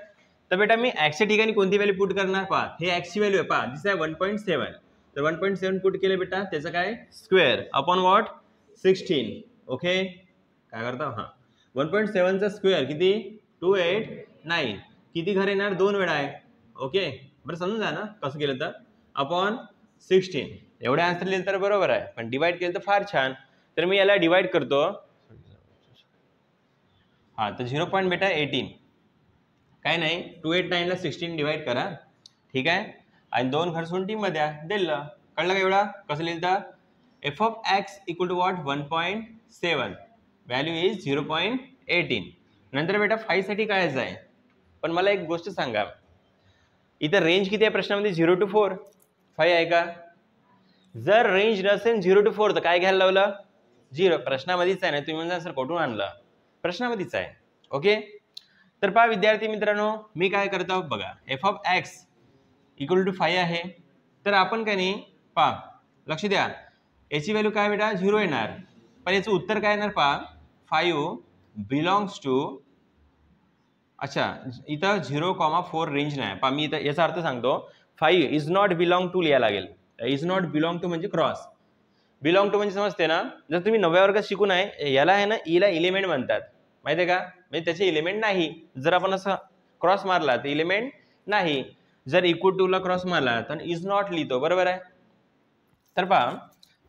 [SPEAKER 1] तर बेटा मी एक्सच्या ठिकाणी कोणती व्हॅल्यू पुट करणार? पहा, हे एक्सची व्हॅल्यू आहे. पहा दिसतंय 1.7. तर 1.7 पुट केले बेटा, त्याचं काय स्क्वेअर अपॉन व्हॉट 16. ओके, काय करता? हां, 1.7चा स्क्वेअर किती 289. किती घर येणार? 2 वेळा आहे. ओके, बरं समजून जा ना कसं केलं तर. अपॉन 16 एवढे आन्सर लिहिलं तर बरोबर आहे, पण डिवाइड केलं तर फार छान. तर मी याला डिवाइड करतो. हां, तर 0.18 काय नाही, 289ला 16 डिवाइड करा. ठीक आहे, आणि 2 खर्चून टीममध्ये दिलं. कळलं का एवढा? कसं लिहिलं? F of x equal to what 1.7, value is 0.18. नंतर बेटा 5 साठी कायच आहे. पण मला एक गोष्ट सांगा, इथं रेंज किती आहे प्रश्नामध्ये? 0 to 4. 5 आहे का? जर रेंज नसेल 0 to 4 तर काय घ्यायला लावलं? 0. प्रश्नामध्येच आहे ना, तुम्ही म्हणजे सर कुठून आणलं? प्रश्नामध्येच आहे. ओके, तर पहा विद्यार्थी मित्रांनो, मी काय करतो बघा. F of x equal to 5 आहे. तर आपण काय नाही, पहा लक्ष द्या, याची व्हॅल्यू काय बेटा 0 येणार. पण याचं उत्तर काय येणार? पहा 5 बिलॉंग्स टू, अच्छा इथं 0,4 रेंज नाही. पहा मी इथं याचा अर्थ सांगतो. 5 इज नॉट बिलॉंग टू लिहायला लागेल. इज नॉट बिलॉंग टू म्हणजे क्रॉस. बिलॉंग टू म्हणजे समजते ना, जर तुम्ही 9व्या वर्गात शिकून आहे, याला आहे ना ईला एलिमेंट म्हणतात, माहिती आहे का? म्हणजे त्याचे एलिमेंट नाही. जर आपण असं क्रॉस मारला तर एलिमेंट नाही. जर इक्वल टू ला क्रॉस मारला तर इज नॉट लिहितो, बरोबर आहे? तर पहा,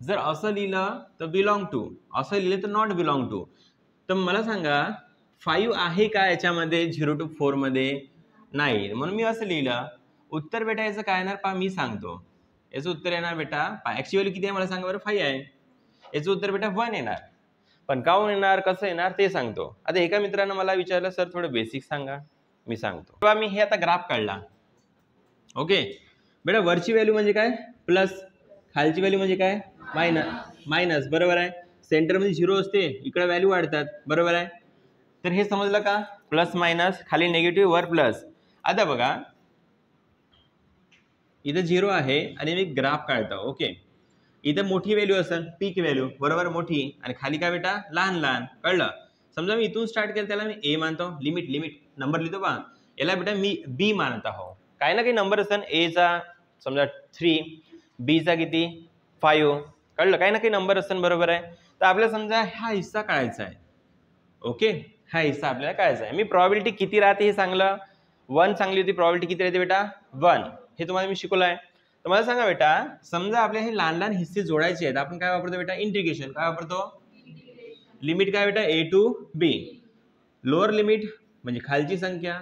[SPEAKER 1] जर असं लिहिलं तर बिलॉंग टू, असं लिहिलं तर नॉट बिलॉंग टू. तर मला सांगा 5 आहे का याच्यामध्ये 0 to 4 मध्ये? नाही, म्हणून मी असं लिहिलं. उत्तर बेटा याचं काय येणार? पहा मी सांगतो. याचं उत्तर येणार बेटा, एक्सची व्हॅल्यू किती आहे मला सांगा बरं? 5 आहे. याचं उत्तर बेटा 1 येणार. पण काऊन येणार, कसं येणार ते सांगतो. आता एका मित्रानं मला विचारलं सर थोडं बेसिक सांगा. मी सांगतो. तेव्हा मी हे आता ग्राफ काढला. ओके बेटा, वरची व्हॅल्यू म्हणजे काय? प्लस. खालची व्हॅल्यू म्हणजे काय? मायनस. बरोबर आहे. सेंटरमध्ये 0 असते, इकडे व्हॅल्यू वाढतात, बरोबर आहे? तर हे समजलं का? प्लस मायनस, खाली निगेटिव्ह वर प्लस. आता बघा इथं 0 आहे आणि मी ग्राफ काढतो. ओके, इथं मोठी व्हॅल्यू असेल, पीक व्हॅल्यू, बरोबर मोठी, आणि खाली काय बेटा लहान लहान. कळलं? समजा मी इथून स्टार्ट केलं त्याला मी ए मानतो. लिमिट नंबर लिहितो पहा. याला बेटा मी बी मानत आहो. काय ना काही नंबर असेल, ए चा समजा 3, बी चा किती 5. कळलं? काही ना काही नंबर असेल, बरोबर आहे? तर आपल्याला समजा हा हिस्सा काढायचा आहे. ओके, हा हिस्सा आपल्याला काढायचा आहे. मी प्रॉबिलिटी किती राहते हे सांगलं. 1 सांगली होती. प्रॉबिलिटी किती राहते बेटा? 1. हे तुम्हाला मी शिकवलं आहे. तर मला सांगा बेटा, समजा आपले हे लहान लहान हिस्से जोडायचे आहेत, आपण काय वापरतो बेटा? इंटिग्रेशन. काय वापरतो? लिमिट काय बेटा? ए टू बी. लोअर लिमिट म्हणजे खालची संख्या,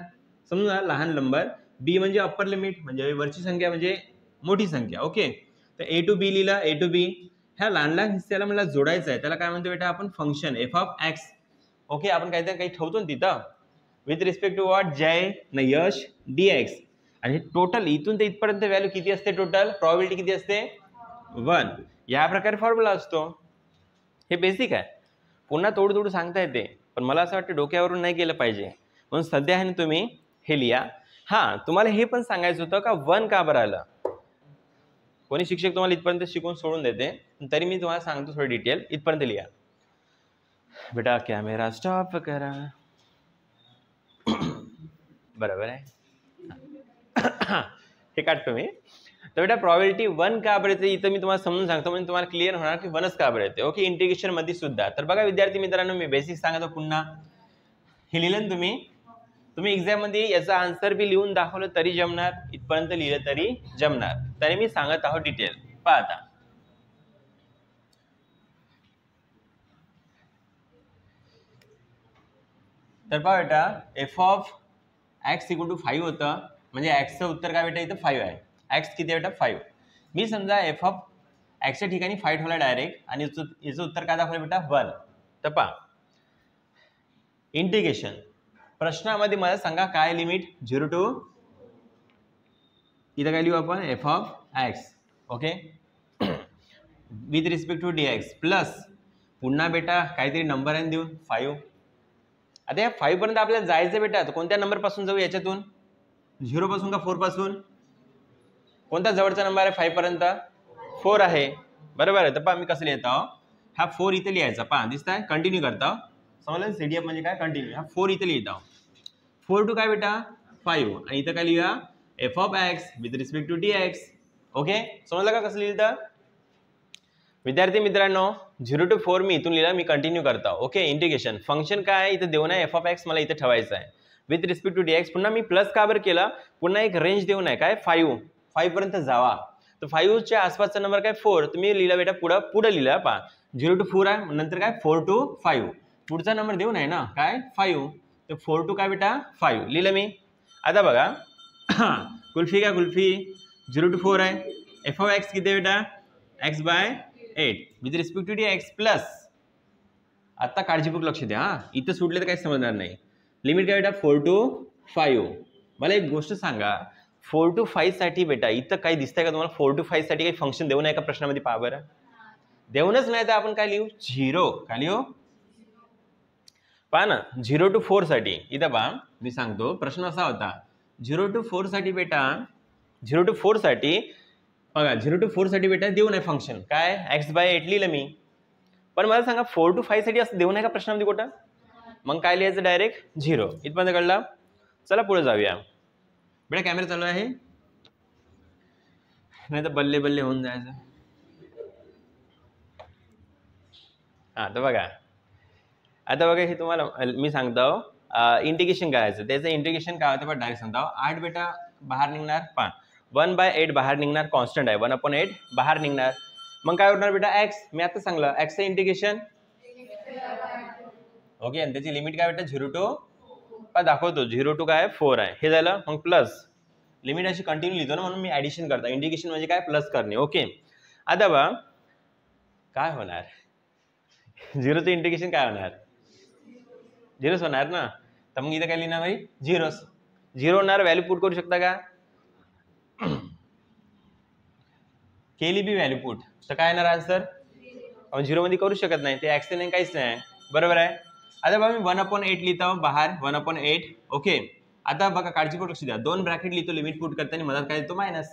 [SPEAKER 1] समजा लहान नंबर. बी म्हणजे अप्पर लिमिट म्हणजे वरची संख्या म्हणजे मोठी संख्या. ओके, तर ए टू बी लिहिला. ए टू बी ह्या लहान लहान हिस्स्याला मला जोडायचं आहे. त्याला काय म्हणतो बेटा आपण? Function F of x. Okay, आपण काहीतरी काही ठेवतो ना तिथं विथ रिस्पेक्ट टू व्हॉट? जय न यश dx. आणि टोटल इथून ते इथपर्यंत व्हॅल्यू किती असते? टोटल प्रॉबिलिटी किती असते? 1. या प्रकारे फॉर्म्युला असतो. हे बेसिक आहे. पुन्हा थोडं सांगता येते, पण मला असं वाटतं डोक्यावरून नाही गेलं पाहिजे, म्हणून सध्या आहे ना तुम्ही हे लिहा. हां, तुम्हाला हे पण सांगायचं होतं का 1 का बरं आलं? कोणी शिक्षक तुम्हाला इथपर्यंत शिकवून सोडून देते, तरी मी तुम्हाला सांगतो थोडी डिटेल. इथपर्यंत लिहा बेटा. कॅमेरा स्टॉप करा. बरोबर आहे, हे काढतो मी. तर बेटा प्रॉबिलिटी 1 का बरं येते इथं मी तुम्हाला समजून सांगतो, म्हणजे तुम्हाला क्लिअर होणार की 1च का बरं येते. ओके, इंटिग्रेशन मध्ये सुद्धा. तर बघा विद्यार्थी मित्रांनो, मी बेसिक सांगतो पुन्हा. हे लिहिलं ना तुम्ही, तुम्ही एक्झाममध्ये याचा आन्सर बी लिहून दाखवलं तरी जमणार, इथपर्यंत लिहिलं तरी जमणार. तरी मी सांगत आहोत डिटेल. पहा आता तर पहा बेटा f of x equal to 5 होतं, म्हणजे एक्सचं उत्तर काय बेटा इथं 5 आहे. एक्स किती आहे बेटा 5. मी समजा एफ ऑफ एक्सच्या ठिकाणी 5 ठेवला डायरेक्ट आणि याचं उत्तर काय दाखवलं बेटा 1. तर पहा इंटिग्रेशन प्रश्नामध्ये मला सांगा काय लिमिट 0 टू इथं काय लिहू आपण f of x okay with respect to D x plus पुन्हा बेटा काहीतरी नंबर आहे देऊन 5. आता या 5 पर्यंत आपल्याला जायचं बेटा, तर कोणत्या नंबर पासून जाऊ याच्यातून 0 पासून का 4 पासून. कोणता जवळचा नंबर आहे 5 पर्यंत 4 आहे बरोबर आहे. तर पहा मी कसं लिहित आहो, हा 4 इथे लिहायचा. पहा दिसताय कंटिन्यू करता समजलं सीडीएफ म्हणजे काय कंटिन्यू. हा 4 इथे लिहित आहो. 4 टू काय बेटा 5 आणि इथं काय लिहा f of x with respect to D x. Okay समजलं का कसं लिहितं. विद्यार्थी मित्रांनो 0 टू 4 मी इथून लिहिलं, मी कंटिन्यू करता. ओके इंटिग्रेशन फंक्शन काय आहे इथं देऊन आहे एफ ऑफ एक्स मला इथं ठेवायचं आहे with respect to D x. पुन्हा मी प्लस का बरं केलं, पुन्हा एक रेंज देऊन आहे काय 5 पर्यंत जावा. तर 5च्या आसपासचा नंबर काय 4, तुम्ही लिहिला बेटा पुढं लिहिलं. पहा 0 टू 4 आहे नंतर काय 4 टू 5 पुढचा नंबर देऊन आहे ना काय 5. तर 4 टू काय बेटा 5 लिहिलं मी. आता बघा कुल्फी काय कुल्फी 0 टू 4 आहे. एफ ऑफ एक्स किती बेटा x by 8 with respect to D x plus. आता काळजीपूर्वक लक्ष द्या हा, इथं सुटले तर काही समजणार नाही. लिमिट काय बेटा 4 टू 5. मला एक गोष्ट सांगा 4 टू 5 साठी बेटा इथं काही दिसतंय का तुम्हाला 4 टू 5 साठी काही फंक्शन देऊ नये का प्रश्नामध्ये. पहा बरं देऊनच नाही तर आपण काय लिहू 0. काय लिहू पहा ना 0 टू 4 साठी इथं पहा मी सांगतो प्रश्न असा होता 0 टू 4 साठी बेटा 0 टू 4 साठी बघा 0 टू 4 साठी बेटा देऊ नये फंक्शन काय एक्स बाय 8 लिहिलं मी. पण मला सांगा 4 टू 5 साठी असं देऊ नये का प्रश्नामध्ये कुठं. मग काय लिहायचं डायरेक्ट 0. इथपर्यंत कळलं. चला पुढे जाऊया बेटा. कॅमेरा चालू आहे नाही तर बल्ले बल्ले होऊन जायचं. हां तर बघा आता बघा हे तुम्हाला मी सांगतो इंटिग्रेशन करायचं. त्याचं इंटिग्रेशन काय होतं पण डायरेक्ट सांगतो. 8 बेटा बाहेर निघणार 5 1/8 बाहेर निघणार कॉन्स्टंट आहे 1/8 बाहेर निघणार. मग काय होणार बेटा एक्स. मी आता सांगलं एक्सचं इंटिग्रेशन ओके आणि त्याची लिमिट काय बेटा 0 टू दाखवतो 0 टू काय 4 आहे. हे झालं. मग प्लस लिमिट अशी कंटिन्यू लिहितो ना म्हणून मी ऍडिशन करतो. इंटिग्रेशन म्हणजे काय प्लस करणे. ओके आता बघा काय होणार 0चं इंटिग्रेशन काय होणार 0च होणार ना. तर मग इथं काय लिहिणार भाई 0 होणार. व्हॅल्यू पुट करू शकता का केली बी व्हॅल्यू पुट तर काय येणार आन्सर 0 मध्ये करू शकत नाही ते एक्स नाही काहीच नाही बरोबर आहे. आता बघा मी 1/8 लिहितो बाहेर 1/8. ओके आता बघा काळजीपूर्वक लक्ष द्या 2 ब्रॅकेट लिहितो लिमिट पुट करताना मधात काय देतो मायनस.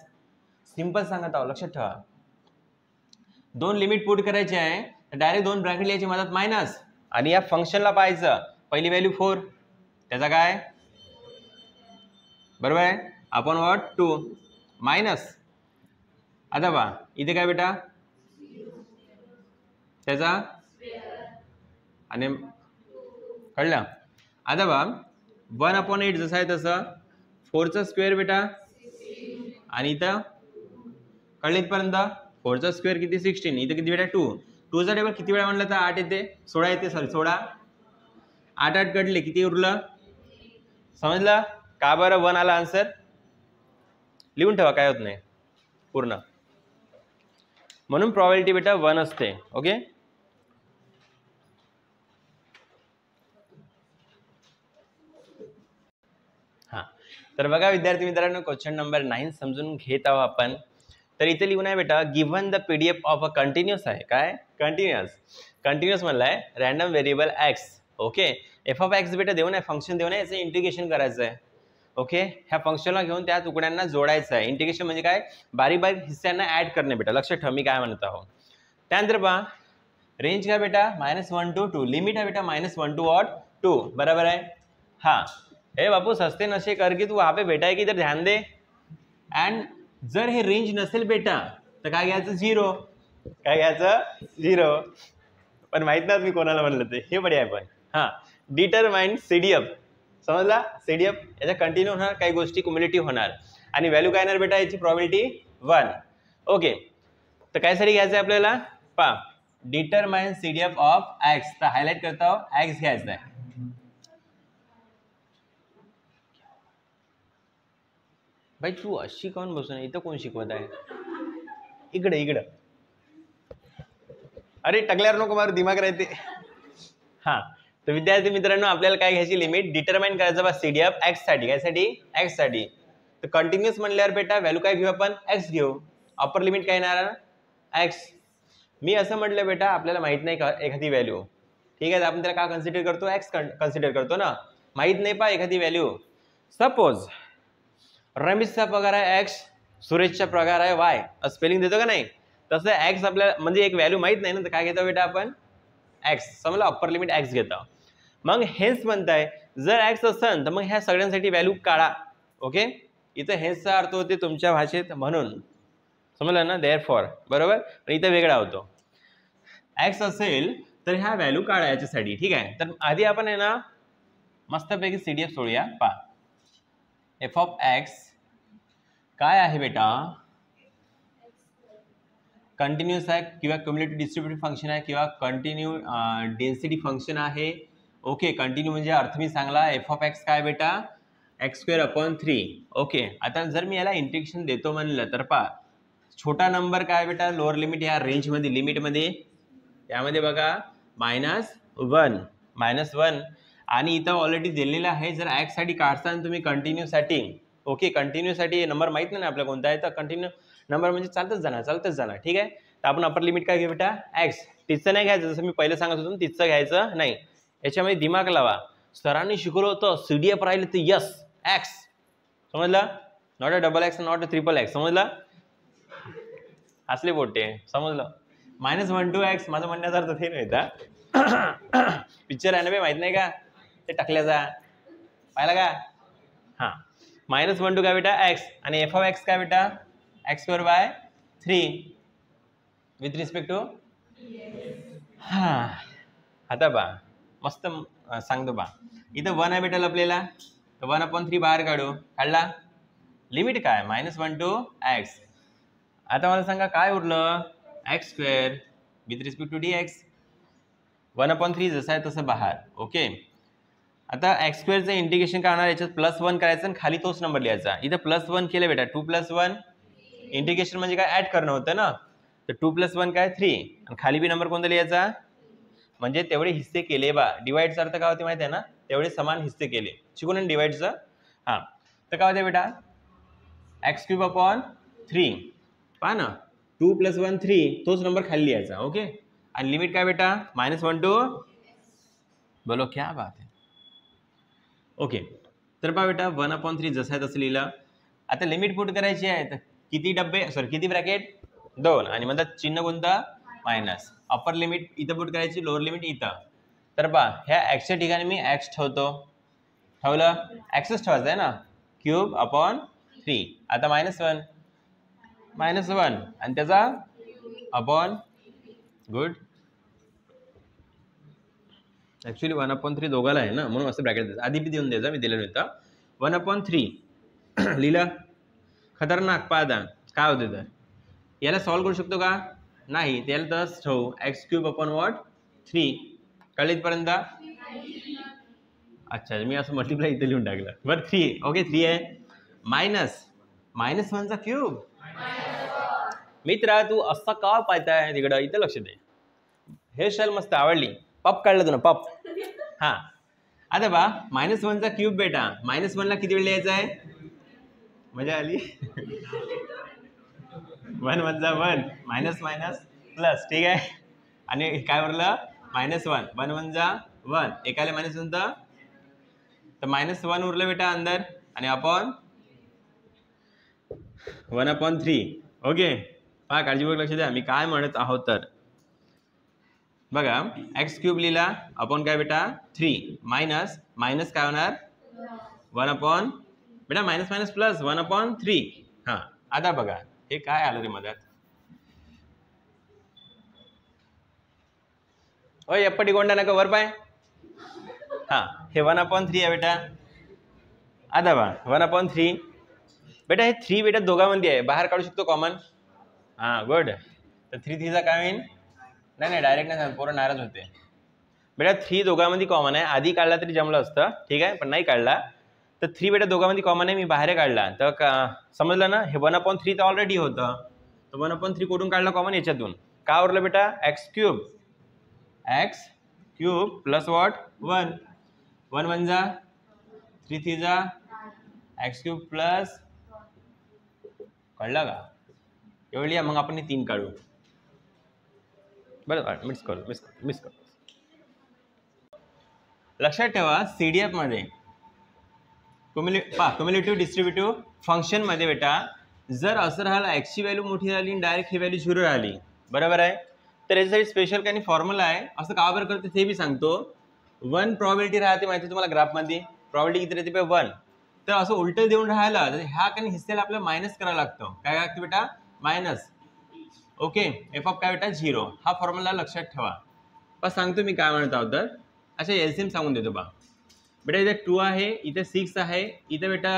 [SPEAKER 1] सिंपल सांगत आहो लक्षात ठेवा 2 लिमिट पुट करायचे आहे तर डायरेक्ट 2 ब्रॅकेट लिहायचे मधात मायनस आणि या फंक्शनला पाहायचं पहिली व्हॅल्यू 4 त्याचा काय बरोबर आहे आपण वॉट 2 मायनस. आता बा इथे काय बेटा त्याचा आणि कळलं. आता बा 1/8 जसं आहे तसं 4चा स्क्वेअर बेटा आणि इथं कळलं इथपर्यंत 4चा स्क्वेअर किती 16 इथं किती बेटा 2चा टेबल किती वेळा म्हणलं तर 8 येते 16 येते सॉरी 16 8 कटले किती उरलं समजलं का बरं 1 आला आन्सर. लिहून ठेवा काय होत नाही पूर्ण म्हणून प्रॉबॅबिलिटी बेटा 1 असते. ओके हां तर बघा विद्यार्थी मित्रांनो क्वेश्चन नंबर 9 समजून घेत आहोत आपण. तर इथे लिहून आहे बेटा given the PDF of a continuous आहे काय कंटिन्युअस म्हणलाय random variable X. Okay F of X बेटा देऊन आहे फंक्शन देऊन आहे याचं इंटिग्रेशन करायचं आहे. ओके ह्या फंक्शनला घेऊन त्या तुकड्यांना जोडायचं आहे. इंटिग्रेशन म्हणजे काय बारीक बारीक हिस्स्यांना ऍड करणे बेटा लक्षात ठेवा मी काय म्हणत आहो. त्यानंतर पहा रेंज काय बेटा -1 टू 2 लिमिट आहे बेटा -1 टू 2 बराबर है. हाँ ए बापू सस्ते नशे करके तू वहाँ पे बेटा है कि इधर ध्यान दे. एंड जर हे रेंज नसेल बेटा तर काय घ्यायचं 0 काय घ्यायचं 0 पण माहित नाही मी कोणाला म्हणलं ते हे बढिया आहे पण. हां डिटरमाइन सीडीएफ समजला. CDF याचा कंटिन्यू होणार, काही गोष्टी क्युम्युलेटिव्ह होणार आणि व्हॅल्यू काय येणार बेटा याची प्रोबॅबिलिटी 1. ओके, तर काय साठी घ्यायचं आहे आपल्याला पहा, डिटरमाइन CDF ऑफ x. तर हायलाइट करता हो, x घ्यायचा आहे. भाई तू अशी कोण बसून, इथं कोण शिकवत आहे? इकडे इकडं. अरे टकल्यावर नको मारू, दिमाग राहते. हा, तर विद्यार्थी मित्रांनो आपल्याला काय घ्यायची लिमिट, डिटरमाइन करायचं बा CDF x साठी. काय साठी? x साठी. तर कंटिन्युअस म्हणल्यावर बेटा व्हॅल्यू काय घेऊ आपण, x घेऊ. अपर लिमिट काय येणार, x. मी असं म्हटलं बेटा आपल्याला माहित नाही का एखादी व्हॅल्यू, ठीक आहे, आपण त्याला का कन्सिडर करतो, x कन्सिडर करतो ना. माहित नाही पा एखादी व्हॅल्यू. सपोज रमेशचा पगार आहे x, सुरेशचा पगार आहे y, स्पेलिंग देतो का नाही, तसं x आपल्याला म्हणजे एक व्हॅल्यू माहित नाही ना, तर काय घेतो बेटा आपण x. समजलं, अप्पर लिमिट x घेतो. मग हेच म्हणताय जर x असेल तर मग ह्या सगळ्यांसाठी व्हॅल्यू काढा. ओके, इथं हेचचा अर्थ होते तुमच्या भाषेत म्हणून, समजलं ना, देअरफॉर, बरोबर. पण इथं वेगळा होतो. x असेल तर ह्या व्हॅल्यू काढा याच्यासाठी, ठीक आहे. तर आधी आपण आहे ना मस्तपैकी CDF सोडूया. पहा f ऑफ x काय आहे बेटा, कंटिन्यूअस आहे किंवा क्युम्युलेटिव्ह डिस्ट्रीब्युटिव्ह फंक्शन आहे किंवा कंटिन्यू डेन्सिटी फंक्शन आहे. ओके, कंटिन्यू म्हणजे अर्थ मी सांगला. f ऑफ x काय बेटा, x²/3. ओके, आता जर मी याला इंटिग्रेशन देतो म्हणलं तर पहा, छोटा नंबर काय बेटा, लोअर लिमिट या रेंजमध्ये, लिमिटमध्ये, त्यामध्ये बघा -1 आणि इथं ऑलरेडी दिलेलं आहे. जर x साठी काढताना तुम्ही कंटिन्यू साठी, ओके, कंटिन्यू साठी नंबर माहित नाही ना आपल्याला कोणता आहे, तर कंटिन्यू नंबर म्हणजे चालतच जाणार, ठीक आहे. तर आपण अपर लिमिट काय घेऊ बेटा, x. तिचं नाही घ्यायचं, जसं मी पहिले सांगत होतो तिचं घ्यायचं नाही. याच्यामध्ये दिमाग लावा, सरांनी शिकवलं होतं CDF राहिलं तर यस x, समजलं, not a double x, not a triple x, समजलं, असले बोटे, समजलं. -1 to x माझं म्हणण्याचा अर्थ ते नाही. पिक्चर आहे ना बे, माहित नाही का ते टकल्याचा, पाहिला का. हा, -1 to काय बेटा x आणि f ऑफ x काय बेटा, x²/3 विथ रिस्पेक्ट टू. हा, आता बा मस्त सांगतो बा, इथं 1 आहे बेटा आपल्याला, तर 1/3 बाहेर काढला. लिमिट काय, -1 to x. आता मला सांगा काय उरलं, x² with respect to dx. 1/3 जसं आहे तसं बाहेर. ओके, आता x² इंटिग्रेशन करणार, याच्यात +1 करायचं आणि खाली तोच नंबर लिहायचा. इथं +1 केलं बेटा, 2 + 1 इंटिग्रेशन म्हणजे काय, ऍड करणं होतं ना, तर 2 + 1 काय 3, आणि खाली बी नंबर कोणता लिहायचा, म्हणजे तेवढे हिस्से केले बा. डिवाइडचा अर्थ काय होते माहिती आहे ना, तेवढे समान हिस्से केले, शिकून डिवाइडचं. हां, तर काय होते बेटा, x³/3. पहा ना, 2 + 1 3, तोच नंबर खाली लिहायचा. ओके, आणि लिमिट काय बेटा, -1 to, बोलो क्या बात है. ओके, तर पहा बेटा 1/3 जसं आहे तसं लिहिलं. आता लिमिट पुट करायची आहे, तर किती डब्बे, सॉरी किती ब्रॅकेट, 2, आणि म्हणतात चिन्ह कोणतं, मायनस. अपर लिमिट इथं पुट करायची, लोअर लिमिट इथं. तर पहा ह्या एक्सच्या ठिकाणी मी x ठेवतो, ठेवलं, एक्सच ठेवायचं आहे ना, (3). आता -1 आणि त्याचा अपॉन, गुड. ऍक्च्युली 1/3 दोघाला आहे ना, म्हणून असं ब्रॅकेट द्यायचं, आधी बी देऊन द्यायचा, मी दिलेलं होतं. 1/3 लिहिलं. खतरनाक. पाहता काय होते, तर याला सॉल्व्ह करू शकतो का, नाही, त्याला तसंच ठेवू, x³/3. कळलं इथपर्यंत. अच्छा, मी असं मल्टिप्लाय इथे लिहून टाकलं, बरं 3. ओके, 3 आहे. -1चा क्यूब. मित्रा तू असं का पाहताय तिकडं, इथं लक्ष दे. हे शल मस्त आवडली, पप काढलं तू ना, पप. हा, आता बा -1चा क्यूब बेटा, -1ला किती वेळ लिहायचा आहे, मजा आली. 1 × 1 मायनस मायनस प्लस, ठीक आहे. आणि काय उरलं, -1 1 × 1 एकाला मायनस नंतर, तर -1 उरलं बेटा अंदर, आणि अपॉन 1/3. ओके, पहा काळजीपूर्वक लक्ष द्या मी काय म्हणत आहोत. तर बघा x³ लिहिला, अपॉन काय बेटा 3, मायनस मायनस काय होणार 1/, बेटा मायनस मायनस प्लस 1/3. हां, आता बघा हे काय आलं रे मध्यात, ओ एप्पटी गोंडा नका वर पाय. हां, हे 1/3 आहे बेटा, आता बा 1/3 बेटा हे 3 बेटा दोघांमध्ये आहे, बाहेर काढू शकतो कॉमन. हां गुड. तर 3 3 काय होईल? नाही डायरेक्ट नाही सांग, पोरं नाराज होते. बेटा 3 दोघांमध्ये कॉमन आहे, आधी काढला तरी जमलं असतं, ठीक आहे, पण नाही काढला. तर 3 बेटा दोघांमध्ये कॉमन आहे, मी बाहेर काढला तर समजलं ना. हे 1/3 तर ऑलरेडी होतं, तर 1/3 कुठून काढला कॉमन? याच्यातून. का उरलं बेटा? x³ प्लस वॉट 1 1 1 जा 3 3 जा x³ प्लस, कळलं का? एवढी मग आपण 3 काढू. बरं मिक्स करू. लक्षात ठेवा CDF मध्ये क्युम्युलेटिव्ह डिस्ट्रीब्युटिव्ह फंक्शन मध्ये बेटा जर असं राहिलं x ची व्हॅल्यू मोठी झाली आणि डायरेक्ट ही व्हॅल्यू 0 राहिली, बरोबर आहे, तर याच्यासाठी स्पेशल काही फॉर्म्युला आहे. असं का बरं करते ते बी सांगतो. 1 प्रॉबिलिटी राहते माहिती तुम्हाला ग्राफमध्ये, प्रॉबिलिटी किती राहते? 1. तर असं उलटं देऊन राहिला तर ह्या काही हिस्सेला आपल्याला मायनस करावं लागतं. काय लागतं बेटा? मायनस. ओके, एफ ऑफ काय बेटा? 0. हा फॉर्म्युला लक्षात ठेवा. पण सांगतो मी काय म्हणत आहोत तर. अच्छा एलसीएम सांगून देतो बा. बेटा इथे 2 आहे, इथे 6 आहे, इथे बेटा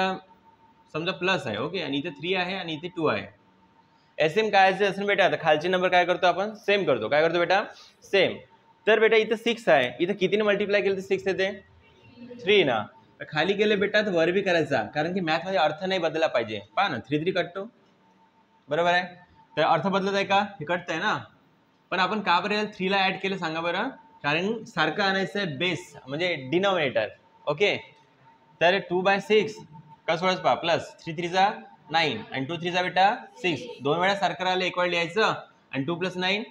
[SPEAKER 1] समजा प्लस आहे, ओके, आणि इथे 3 आहे आणि इथे 2 आहे. एसएम काय असेल बेटा? आता खालचे नंबर काय करतो आपण? सेम करतो. काय करतो बेटा? सेम. तर बेटा इथे 6 आहे, इथे कितीने मल्टिप्लाय केलं तर 6 येते? 3 ना. खाली गेले बेटा तर वर बी करायचा, कारण की मॅथमध्ये अर्थ नाही बदलला पाहिजे. पहा ना 3 3 कटतो, बरोबर आहे. तर अर्थ बदलत आहे का? हे कटत आहे ना. पण आपण का बरं 3 ला ऍड केलं सांगा बरं? कारण सारखं आणायचं आहे बेस म्हणजे डिनॉमिनेटर. ओके, तर 2/6 का 16 पहा प्लस 3 3 जा 9 आणि 2 3 जा बेटा 6. 2 वेळा सारखं राहिलं, एक वेळ लिहायचं आणि 2 + 9.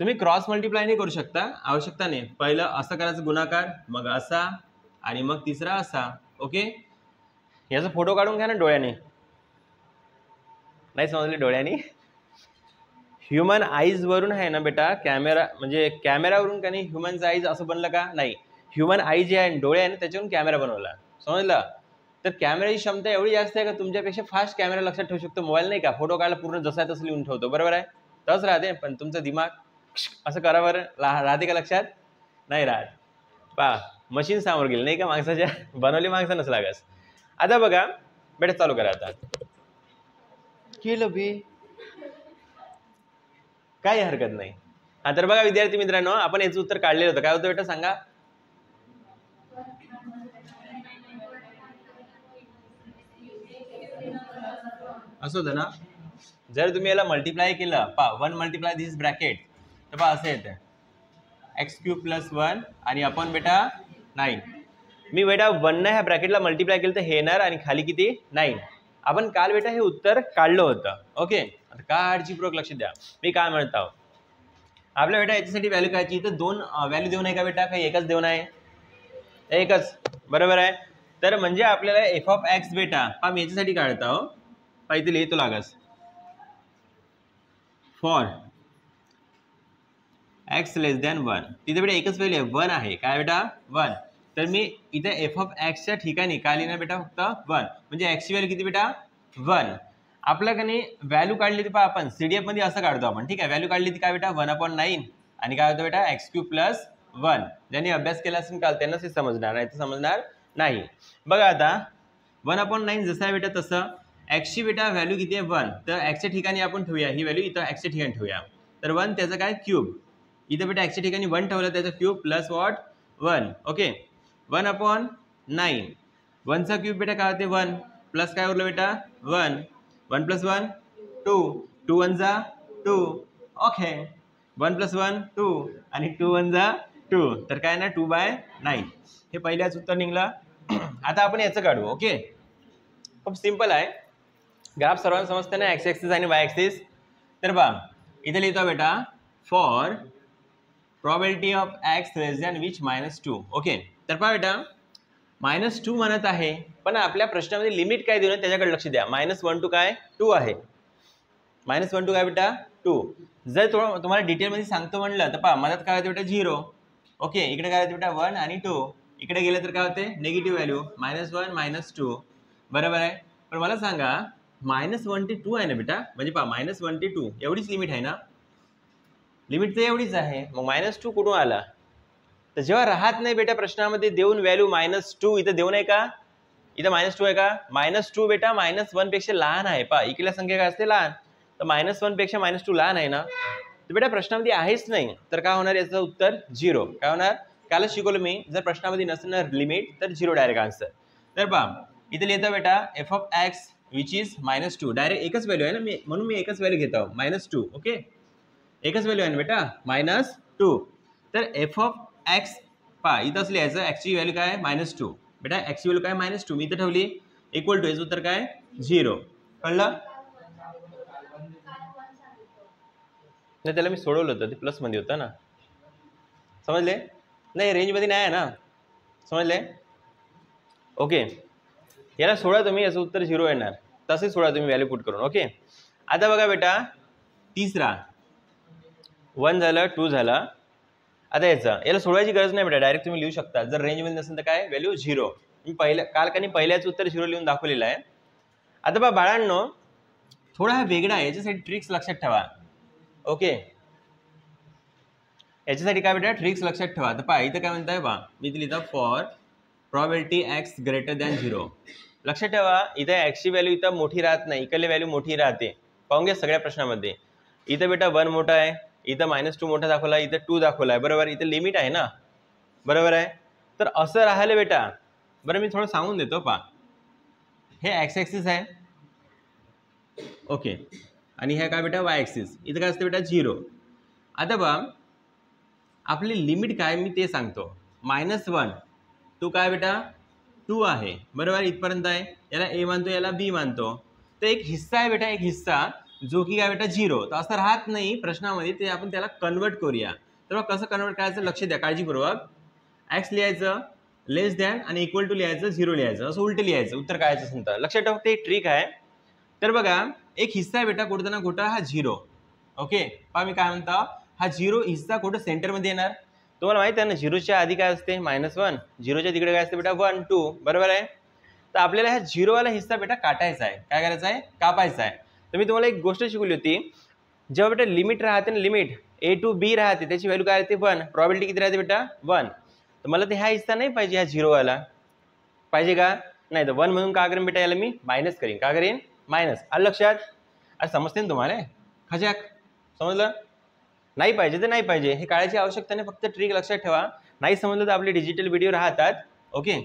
[SPEAKER 1] तुम्ही क्रॉस मल्टिप्लाय नाही करू शकता, आवश्यकता नाही. पहिलं असं करायचं गुणाकार, मग असा आणि मग तिसरा असा. ओके, याचा फोटो काढून घ्या ना डोळ्याने. नाही समजले? डोळ्याने ह्युमन आईज वरून आहे ना बेटा, कॅमेरा म्हणजे कॅमेरावरून का नाही ह्युमन आईज असं बनलं का? नाही, ह्युमन आई जे आहे डोळे आहे ना त्याच्यावरून कॅमेरा बनवला, समजलं? तर कॅमेराची क्षमता एवढी जास्त आहे का तुमच्यापेक्षा फास्ट कॅमेरा लक्षात ठेवू शकतो. मोबाईल नाही का, फोटो काढला पूर्ण जसा तसं लिहून ठेवतो, बरोबर आहे, तसं राहते. पण तुमचं दिमाग असं करावर राहते का लक्षात? नाही राहत. पहा मशीन समोर गेली नाही का माणसाच्या, बनवली माणसानंच लागस. आता बघा बेटा चालू करा. आता केलं बी काही हरकत नाही. हा तर बघा विद्यार्थी मित्रांनो, आपण याचं उत्तर काढलेलं होतं. काय होतं बेटा सांगा? असं होतं ना. जर तुम्ही याला मल्टिप्लाय केलं, पहा 1 मल्टिप्लाय दिस ब्रॅकेट, तर पहा असं येतं x³ + 1 आणि आपण बेटा 9. मी बेटा 1 ह्या ब्रॅकेटला मल्टिप्लाय केलं तर हे येणार आणि खाली किती? 9. आपण काल बेटा हे उत्तर काढलं होतं. ओके, आता काळजीपूर्वक लक्ष द्या मी काय म्हणत आहोत. आपल्या बेटा याच्यासाठी व्हॅल्यू कायची? तर 2 व्हॅल्यू देऊन आहे का बेटा? काही एकच देऊन आहे? एकच, बरोबर आहे. तर म्हणजे आपल्याला एफ ऑफ एक्स बेटा पहा मी याच्यासाठी काढता हो, पहा इथे लिहितो लागस फॉर x < 1. तिथे बेटा एकच व्हॅल्यू आहे, 1 आहे. काय बेटा? 1. तर मी इथे एफ ऑफ एक्सच्या ठिकाणी काय लिहिणार बेटा? फक्त 1. म्हणजे एक्स ची व्हॅल्यू किती बेटा? 1. आपल्याकडे व्हॅल्यू काढली ती पहा आपण सीडीएफ मध्ये असं काढतो आपण, ठीक आहे. व्हॅल्यू काढली ती काय बेटा? 1/9 आणि काय होतं बेटा? x³ + 1. ज्यांनी अभ्यास केला असेल काल त्यांनाच हे समजणार, नाही तर समजणार नाही. बघा आता 1/9 जसं आहे बेटा तसं x ची बेटा व्हॅल्यू किती आहे? 1. तर x च्या ठिकाणी आपण ठेवूया ही व्हॅल्यू, इथं x च्या ठिकाणी ठेवूया. तर 1 त्याचं काय? क्यूब. इथे बेटा x च्या ठिकाणी 1 ठेवलं, त्याचा क्यूब प्लस वॉट? 1. ओके, 1/9. 1 चा क्यूब बेटा काय होते? 1 प्लस काय उरलं बेटा? 1. 1 + 1 2. 2 1 जा 2. ओके, 1 + 1 2 आणि 2 1 जा 2. तर काय ना 2/9. हे पहिल्याच उत्तर निघलं. आता आपण याचं काढू. ओके, खूप सिंपल आहे. ग्राफ सर्वांना समजते ना, एक्स ॲक्सिस आणि वाय ॲक्सिस. तर बघा इथे लिहितो बेटा for probability of x < which -2. Okay, तर पहा बेटा -2 म्हणत आहे, पण आपल्या प्रश्नामध्ये लिमिट काय देऊन त्याच्याकडे लक्ष द्या. -1 to काय? 2 आहे. -1 to काय बेटा? 2. जर तुम्हाला डिटेलमध्ये सांगतो म्हणलं तर पहा मधात काय होते बेटा? 0. ओके, इकडे काय होते बेटा? 1 आणि 2. इकडे गेलं तर काय होते? निगेटिव्ह व्हॅल्यू -1 -2, बरोबर आहे. पण मला सांगा -1 ते 2 आहे ना बेटा, म्हणजे पहा -1 ते 2 एवढीच लिमिट आहे ना. लिमिट तर एवढीच आहे, मग -2 कुठून आला? तर जेव्हा राहत नाही बेटा प्रश्नामध्ये देऊन व्हॅल्यू -2 इथं देऊ नये का? इथं -2 आहे का? -2 बेटा -1 पेक्षा लहान आहे. पहा इकडल्या संख्या काय असते? लहान. तर -1 पेक्षा -2 लहान आहे ना, तर बेटा प्रश्नामध्ये आहेच नाही. तर काय होणार? याचं उत्तर 0. काय होणार? कालच शिकवलं मी, जर प्रश्नामध्ये नसेल लिमिट तर 0 डायरेक्ट आन्सर. तर पहा इथे लिहितो बेटा f(x) विच इज -2. डायरेक्ट एकच व्हॅल्यू आहे ना, मी म्हणून मी एकच व्हॅल्यू घेतो -2. ओके, एकच व्हॅल्यू आहे ना बेटा -2. तर f(x) पहा इथं असं लिहायचं, ॲक्सची व्हॅल्यू काय? -2. बेटा ॲक्सची व्हॅल्यू काय? -2. मी इथं ठेवली इक्वल टू, याचं उत्तर काय? 0. कळलं? नाही, त्याला मी सोडवलं होतं, ते प्लसमध्ये होतं ना. समजले? नाही, रेंजमध्ये नाही आहे ना. समजले? ओके, याला सोडा तुम्ही, याचं उत्तर 0 येणार. तसे सोडा तुम्ही व्हॅल्यू पुट करून. ओके, आता बघा बेटा तिसरा 1 झालं, 2 झालं. आता याला सोडवायची गरज नाही बेटा, डायरेक्ट तुम्ही लिहू शकता. जर रेंजमध्ये नसेल तर काय? व्हॅल्यू 0. मी पहिल्याचं उत्तर 0 लिहून दाखवलेलं आहे. आता बघा बाळांनो, थोडा हा वेगळा आहे, याच्यासाठी ट्रिक्स लक्षात ठेवा. ओके, याच्यासाठी काय बेटा? ट्रिक्स लक्षात ठेवा. तर पहा इथं काय म्हणताय? पहा मी इथे लिहितो for probability x greater than 0. लक्षात ठेवा, इथं ॲक्सची व्हॅल्यू इथं मोठी राहत नाही, इकडली व्हॅल्यू मोठी राहते. पाहून घ्या सगळ्या प्रश्नामध्ये. इथं बेटा 1 मोठा आहे, इथं -2 मोठा दाखवला, इथं 2 दाखवला आहे. बरोबर, इथं लिमिट आहे ना. बरोबर आहे. तर असं राहिलं बेटा. बरं मी थोडं सांगून देतो. पहा हे x ॲक्सिस आहे. ओके, आणि हे काय बेटा? y axis. इथं काय असतं बेटा? 0. आता पहा आपली लिमिट काय मी ते सांगतो. -1 टू काय बेटा? 2 आहे. बरोबर, इथपर्यंत आहे. याला a मानतो, याला b मानतो. तर एक हिस्सा आहे बेटा, एक हिस्सा जो की काय बेटा? 0. तर असं राहत नाही प्रश्नामध्ये, ते आपण त्याला कन्वर्ट करूया. तर मग कसं कन्वर्ट करायचं लक्ष द्या काळजीपूर्वक. x लिहायचं लेस दॅन आणि इक्वल टू लिहायचं 0 लिहायचं, असं उलट लिहायचं उत्तर काय असेल तर. लक्षात ठेवा, ते एक ट्रिक आहे. तर बघा एक हिस्सा आहे बेटा, कुठं ना कुठं हा 0. ओके, पहा मी काय म्हणतो, हा 0 हिस्सा कुठं? सेंटरमध्ये येणार. तुम्हाला माहिती आहे ना 0च्या आधी काय असते? -1. 0च्या तिकडे काय असते बेटा? 1, 2. बरोबर आहे. तर आपल्याला हा 0वाला हिस्सा बेटा काटायचा आहे. काय करायचं आहे? कापायचा आहे. तर मी तुम्हाला एक गोष्ट शिकवली होती, जेव्हा बेटा लिमिट राहते ना, लिमिट a to b राहते, त्याची व्हॅल्यू काय राहते? 1. प्रॉबिलिटी किती राहते बेटा? 1. तर मला ते हा हिस्सा नाही पाहिजे, हा 0वाला पाहिजे का? नाही. तर 1 म्हणून का करेन बेटा? याला मी मायनस करीन. का करेन? मायनस. आलं लक्षात? आज समजते ना तुम्हाला? खजाक समजलं? नाही पाहिजे तर नाही पाहिजे, हे काळाची आवश्यकता नाही. फक्त ट्रिक लक्षात ठेवा. नाही समजलं तर आपले डिजिटल व्हिडिओ राहतात. ओके,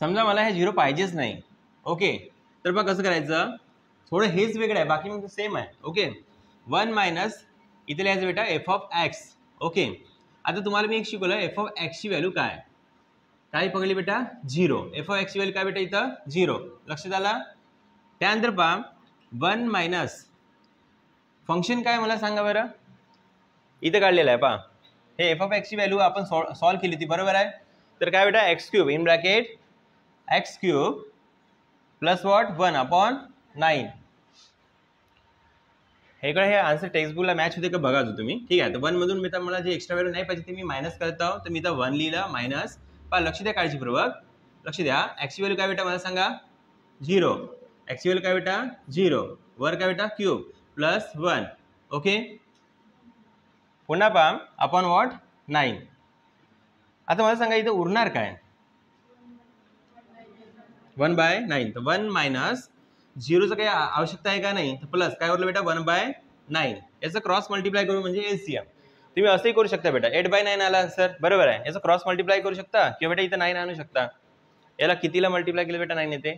[SPEAKER 1] समजा मला हे 0 पाहिजेच नाही. ओके, तर मग कसं करायचं? थोडं हेच वेगळं आहे, बाकी मग सेम आहे. ओके, 1 मायनस इथे लिहायचं बेटा f(x). ओके, आता तुम्हाला मी एक शिकवलं f(x) ची व्हॅल्यू काय? काय पकडली बेटा? 0. f(x) ची व्हॅल्यू काय बेटा? इथं 0. लक्षात आला? त्यानंतर पहा 1 मायनस फंक्शन काय मला सांगा बरं? इथं काढलेलं आहे पहा. हे f(x) ची व्हॅल्यू आपण सॉल्व केली होती. बरोबर आहे. तर काय बेटा? x³ in bracket x³ plus what? 1/9. हेकडे हे आन्सर टेक्स्टबुकला मॅच होते का बघा तुम्ही. ठीक आहे, तर 1 मधून मी तर मला जे एक्स्ट्रा व्हॅल्यू नाही पाहिजे ते मी मायनस करत आहोत. तर मी इथं 1 लिहिलं मायनस. पहा लक्ष द्या काळजीपूर्वक. लक्ष द्या, x ची व्हॅल्यू काय बेटा मला सांगा? 0. x ची व्हॅल्यू काय बेटा? 0. वर काय बेटा? Cube plus 1. ओके, पुन्हा पहा अपॉन वॉट? 9. आता मला सांगा इथं उरणार काय? 1/9. तर 1 मायनस 0चं काही आवश्यकता आहे का? नाही. तर प्लस काय उरलं बेटा? 1/9. याचं क्रॉस मल्टिप्लाय करू म्हणजे एलसीएम. तुम्ही असंही करू शकता बेटा, 8/9 आला आन्सर. बरोबर आहे. याचं क्रॉस मल्टिप्लाय करू शकता किंवा बेटा इथं 9 आणू शकता. याला कितीला मल्टिप्लाय केलं बेटा? 9 येते.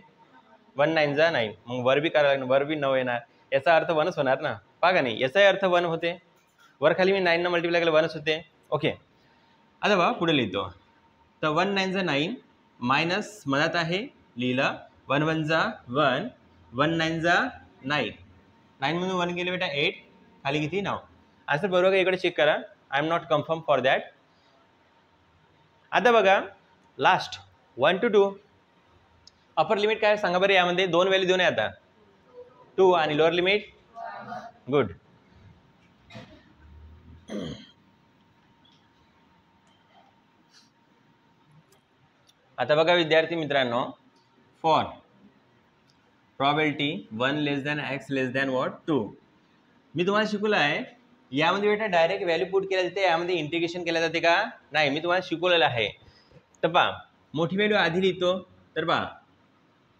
[SPEAKER 1] 1 9 जा 9. मग वर बी करायला लागणार, वर बी 9 येणार. याचा अर्थ 1च होणार ना. पहा का नाही, याचाही अर्थ 1 होते. वर खाली मी 9 मल्टिप्लाय केलं 1च होते. ओके, आता बघा पुढे लिहितो. तर 1 9 जा 9 मायनस मनात आहे लिहिलं 1 1 जा 1 1 9 जा 9. 9 मधून 1 गेले बेटा 8. खाली किती? 9. आन्सर बरोबर का? इकडे चेक करा. I am not confirm for that. आता बघा लास्ट 1 to 2. अपर लिमिट काय सांगा बरं? यामध्ये 2 व्हॅल्यू देऊन आहे आता 2 आणि लोअर लिमिट गुड. आता बघा विद्यार्थी मित्रांनो, for probability 1 less than x less than what? 2. मी तुम्हाला शिकवलं आहे. यामध्ये बेटा डायरेक्ट व्हॅल्यू पुट केल्या जाते, यामध्ये इंटिग्रेशन केल्या जाते का? नाही. मी तुम्हाला शिकवलेलं आहे. तर पहा मोठी व्हॅल्यू आधी लिहितो, तर पहा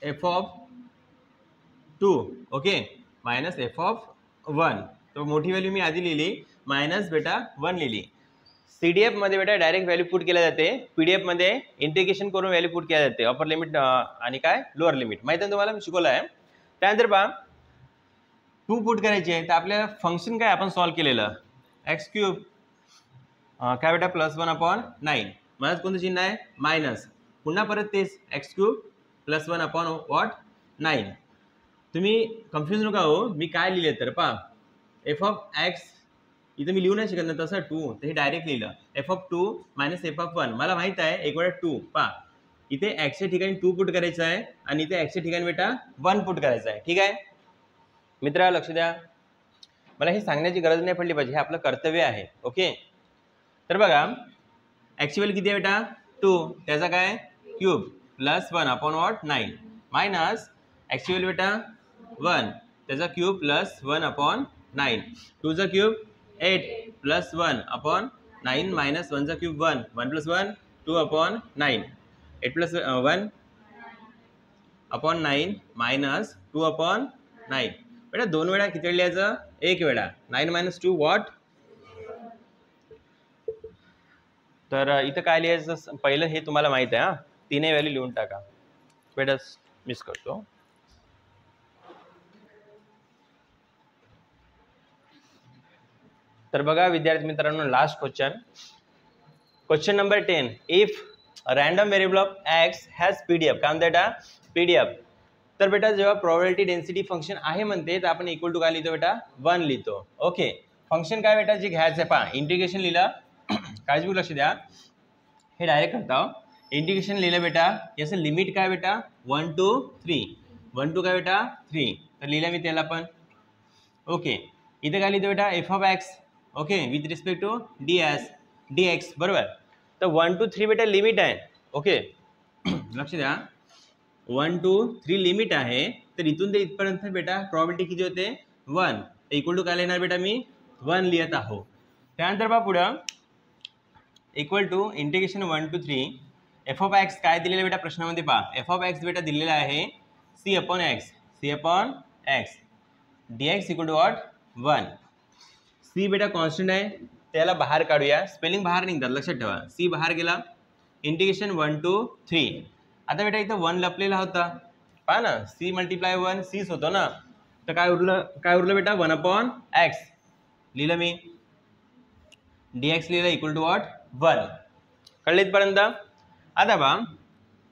[SPEAKER 1] f of 2 okay minus F of 1, तो मोठी व्हॅल्यू मी आधी लिहिली मायनस बेटा 1 लिहिली. CDF मध्ये बेटा डायरेक्ट व्हॅल्यू पुट केल्या जाते, PDF मध्ये इंटिग्रेशन करून व्हॅल्यू पुट केल्या जाते, अपर लिमिट आणि काय लोअर लिमिट माहिती आहे तुम्हाला, मी शिकवलं आहे. त्यानंतर पहा 2 पुट करायची आहे, तर आपल्याला फंक्शन काय आपण सॉल्व्ह केलेलं एक्स क्यूब काय बेटा +1/9, माझं कोणतं चिन्ह आहे मायनस, पुन्हा परत तेच एक्स क्यूब +1/9. तुम्ही कन्फ्यूज नका हो, मी काय लिहिले तर पहा एफ ऑफ एक्स इथं मी लिहू नाही शकत ना तसं 2, तर हे डायरेक्ट लिहिलं f of 2 minus F of 1. मला माहित आहे एक वेळा 2 पहा इथे एक्सच्या ठिकाणी 2 पुट करायचं आहे आणि इथे एक्सच्या ठिकाणी बेटा 1 पुट करायचं आहे. ठीक आहे मित्रा, लक्ष द्या, मला हे सांगण्याची गरज नाही पडली पाहिजे, हे आपलं कर्तव्य आहे. ओके तर बघा एक्सची व्हॅल्यू किती आहे बेटा 2, त्याचा काय क्यूब +1/9 मायनस एक्सची व्हॅल्यू बेटा 1, त्याचा क्यूब +1/9, 2 चा क्यूब 8 +1/9 मायनस 1 चा क्यूब 1, 1 + 1 2/9, 8 + 1/9 मायनस 2/9. बेटा 2 वेळा किती वेळ लिहायचं, 1 वेळा, 9 - 2 व्हॉट. तर इथं काय लिहायचं पहिलं हे तुम्हाला माहित आहे, हा तीनही व्हॅल्यू लिहून टाका बेटा, मिस करतो. तर बघा विद्यार्थी मित्रांनो last question number 10, if random variable of x has PDF, काय म्हणते PDF. तर बेटा जेव्हा प्रोबॅबिलिटी डेन्सिटी फंक्शन आहे म्हणते तर आपण इक्वल टू काय लिहितो बेटा 1 लिहितो. ओके फंक्शन काय बेटा जे घ्यायचं आहे पहा इंटिग्रेशन लिहिलं काळजीपूर्वक लक्ष द्या, हे डायरेक्ट करता इंटिग्रेशन लिहिलं बेटा, याचं लिमिट काय बेटा 1 to 3, 1 to काय बेटा 3, तर लिहिलं मी त्याला पण. ओके इथे काय लिहितो बेटा f of x okay with respect to dx बरोबर. तर 1 to 3 बेटा लिमिट आहे. ओके लक्ष द्या 1 to 3 लिमिट आहे, तर इथून ते इथपर्यंत बेटा प्रॉबिलिटी किती होते 1, इक्वल टू काय लिहिणार बेटा मी 1 लिहित आहो. त्यानंतर पहा पुढं equal to integration 1 to 3 f of x काय दिलेलं बेटा प्रश्नामध्ये पहा एफ ऑफ एक्स बेटा दिलेला आहे c/x dx equal to what 1. C बेटा कॉन्स्टंट आहे, त्याला बाहेर काढूया, स्पेलिंग बाहेर निघतात लक्षात ठेवा, सी बाहेर गेला, इंटिग्रेशन 1 to 3. आता बेटा इथं 1 लपलेला होता पहा ना, c × 1 cच होतो ना, तर काय उरलं बेटा 1/x लिहिलं मी, dx लिहिलं इक्वल टू व्हॉट 1. कळलं इथपर्यंत. आता पहा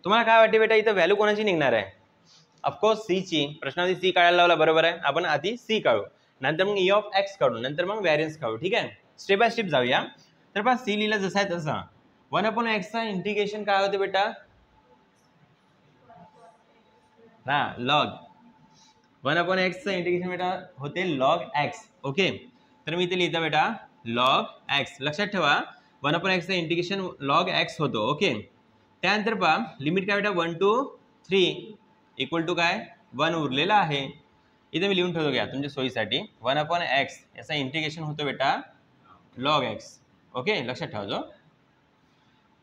[SPEAKER 1] तुम्हाला काय वाटते बेटा इथं व्हॅल्यू कोणाची निघणार आहे, ऑफकोर्स सी ची, प्रश्नामध्ये सी काढायला लावला बरोबर आहे, आपण आधी सी काढू, नंतर मग E(x) काढू, नंतर मग व्हॅरियन्स काढू. ठीक आहे स्टेप बाय स्टेप जाऊया. तर पहा सी लिहिलं जसं आहे तसं 1/x चा इंटिग्रेशन काय होते बेटा ना लॉग 1/x चा इंटिग्रेशन बेटा होते log x. ओके तर मी इथे लिहितो बेटा log x, लक्षात ठेवा 1/x चा इंटिग्रेशन log x होतो. ओके त्यानंतर पहा लिमिट काय बेटा 1 to 3 इक्वल टू काय 1 उरलेला आहे, इथे मी लिहून ठेवतो घ्या तुमच्या सोयीसाठी 1/x याचा इंटिग्रेशन होतो बेटा log x. ओके लक्षात ठेवायचो,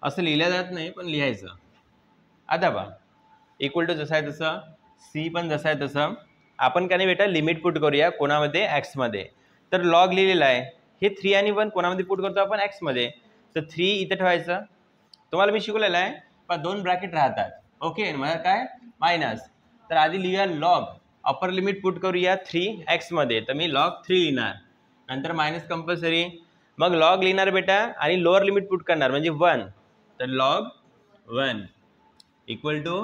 [SPEAKER 1] असं लिहिलं जात नाही पण लिहायचं. आता पहा इक्वल टू जसं आहे तसं, सी पण जसं आहे तसं, आपण काय नाही बेटा लिमिट पुट करूया कोणामध्ये x मध्ये. तर log लिहिलेला आहे, हे 3 आणि 1 कोणामध्ये पुट करतो आपण x मध्ये, तर 3 इथे ठेवायचं, तुम्हाला मी शिकवलेलं आहे पण 2 ब्रॅकेट राहतात. ओके मला काय मायनस, तर आधी लिहूया log, अपर लिमिट पुट करूया 3x मध्ये, तर मी log 3 लिहिणार, नंतर मायनस कंपल्सरी, मग log लिहिणार बेटा आणि लोअर लिमिट पुट करणार म्हणजे 1, तर log 1 इक्वल टू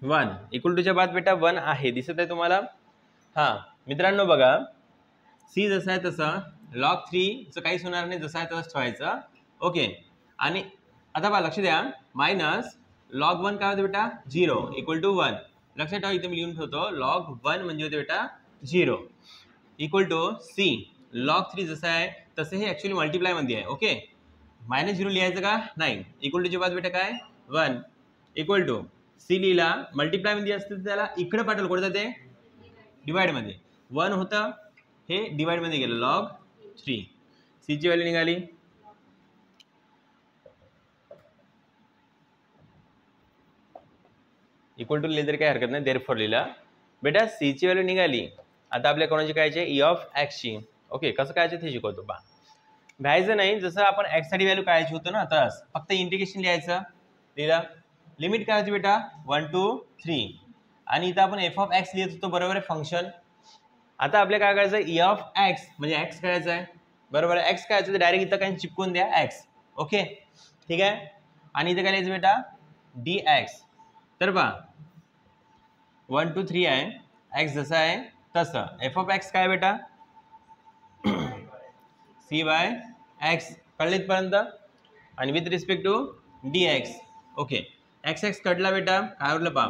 [SPEAKER 1] 1, इक्वल टूच्या बाद बेटा 1 आहे, दिसत आहे तुम्हाला. हां मित्रांनो बघा सी जसं आहे तसं log 3चं काहीच होणार नाही, जसं आहे तसंच ठेवायचं. ओके आणि आता बघा लक्ष द्या मायनस log 1 काय होतं बेटा 0 इक्वल टू 1, लक्षात ठेवा इथे मी लिहून ठेवतो log 1 म्हणजे होते बेटा 0 इक्वल टू सी log 3 जसं आहे तसं हे ॲक्च्युली मल्टिप्लायमध्ये आहे. ओके -0 लिहायचं का नाही, इक्वल टूच्या बाद बेटा काय 1 इक्वल टू सी लिहिला, मल्टिप्लायमध्ये असतं तर त्याला इकडे पाठवलं कुठं जाते डिवाइडमध्ये, 1 होतं हे डिवाइडमध्ये गेलं log 3, सीची व्हॅल्यू निघाली इक्वल टू लिहिलं तरी काही हरकत नाही, देअरफॉर लिहिलं. बेटा सीची व्हॅल्यू निघाली. आता आपल्या कोणाची कायची ई ऑफ एक्सची. ओके, कसं कायचं ते शिकवतो पहा. व्हायचं नाही, जसं आपण एक्स साठी व्हॅल्यू काढायची होतं ना, तस फक्त इंटिग्रेशन लिहायचं. लिहिलं. लिमिट काय होती बेटा 1 2 3 आणि इथं आपण एफ ऑफ एक्स लिहित होतो, बरोबर आहे, फंक्शन. आता आपल्याला काय करायचं आहे, ई ऑफ एक्स म्हणजे एक्स करायचं आहे, बरोबर आहे. एक्स करायचं तर डायरेक्ट इथं काही चिपकून द्या एक्स. ओके ठीक आहे. आणि इथं काय लिहायचं बेटा डी एक्स. तर पहा 1 2 3 आहे, एक्स जसं आहे तसं. एफ ऑफ एक्स काय बेटा सी बाय एक्स, कळलं इथपर्यंत. आणि with respect to D x. Okay, X X कटला बेटा, काय उरलं पहा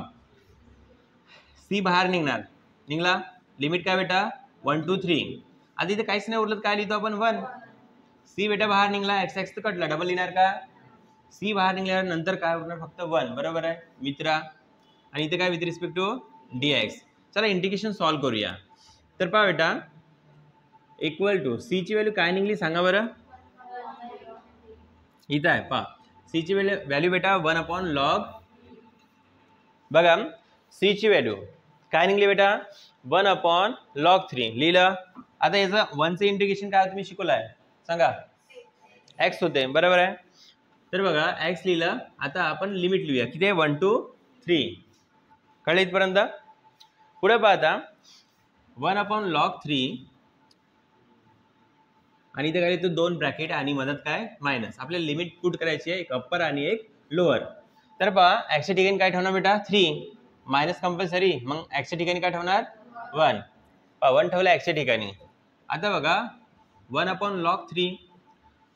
[SPEAKER 1] सी बाहेर निघला. लिमिट काय बेटा 1 2 3. आता इथे काहीच नाही उरलं, काय लिहितो आपण 1. सी बेटा बाहेर निघला, एक्स एक्स तर कटला, डबल लिहिणार का. सी बाहेर निघाल्यावर नंतर काय उरणार फक्त 1, बरोबर आहे मित्रा. आणि इथे काय with respect to D x. चला इंटिग्रेशन सॉल्व करूया. तर पहा बेटा इक्वल टू सीची व्हॅल्यू काय निघली सांगा बरं. इथं आहे पहा सीची व्हॅल्यू बेटा 1/log. बघा सीची व्हॅल्यू काय निघली बेटा 1/log 3 लिहिलं. आता याचं 1चं इंटिग्रेशन काय तुम्ही शिकवलं आहे सांगा. एक्स होते, बरोबर आहे. तर बघा एक्स लिहिलं. आता आपण लिमिट लिहूया, किती आहे 1 2 3. कळलं इथपर्यंत. पुढे पाहता 1/log 3 आणि इथे काय लिहितो 2 ब्रॅकेट आणि मदत काय मायनस. आपल्याला लिमिट पुट करायची आहे, एक अप्पर आणि एक लोअर. तर पहा एक्सच्या ठिकाणी काय ठेवणार बेटा 3 मायनस कंपल्सरी, मग एक्सच्या ठिकाणी काय ठेवणार 1. 1 ठेवलं एक्सच्या ठिकाणी. आता बघा 1/log 3,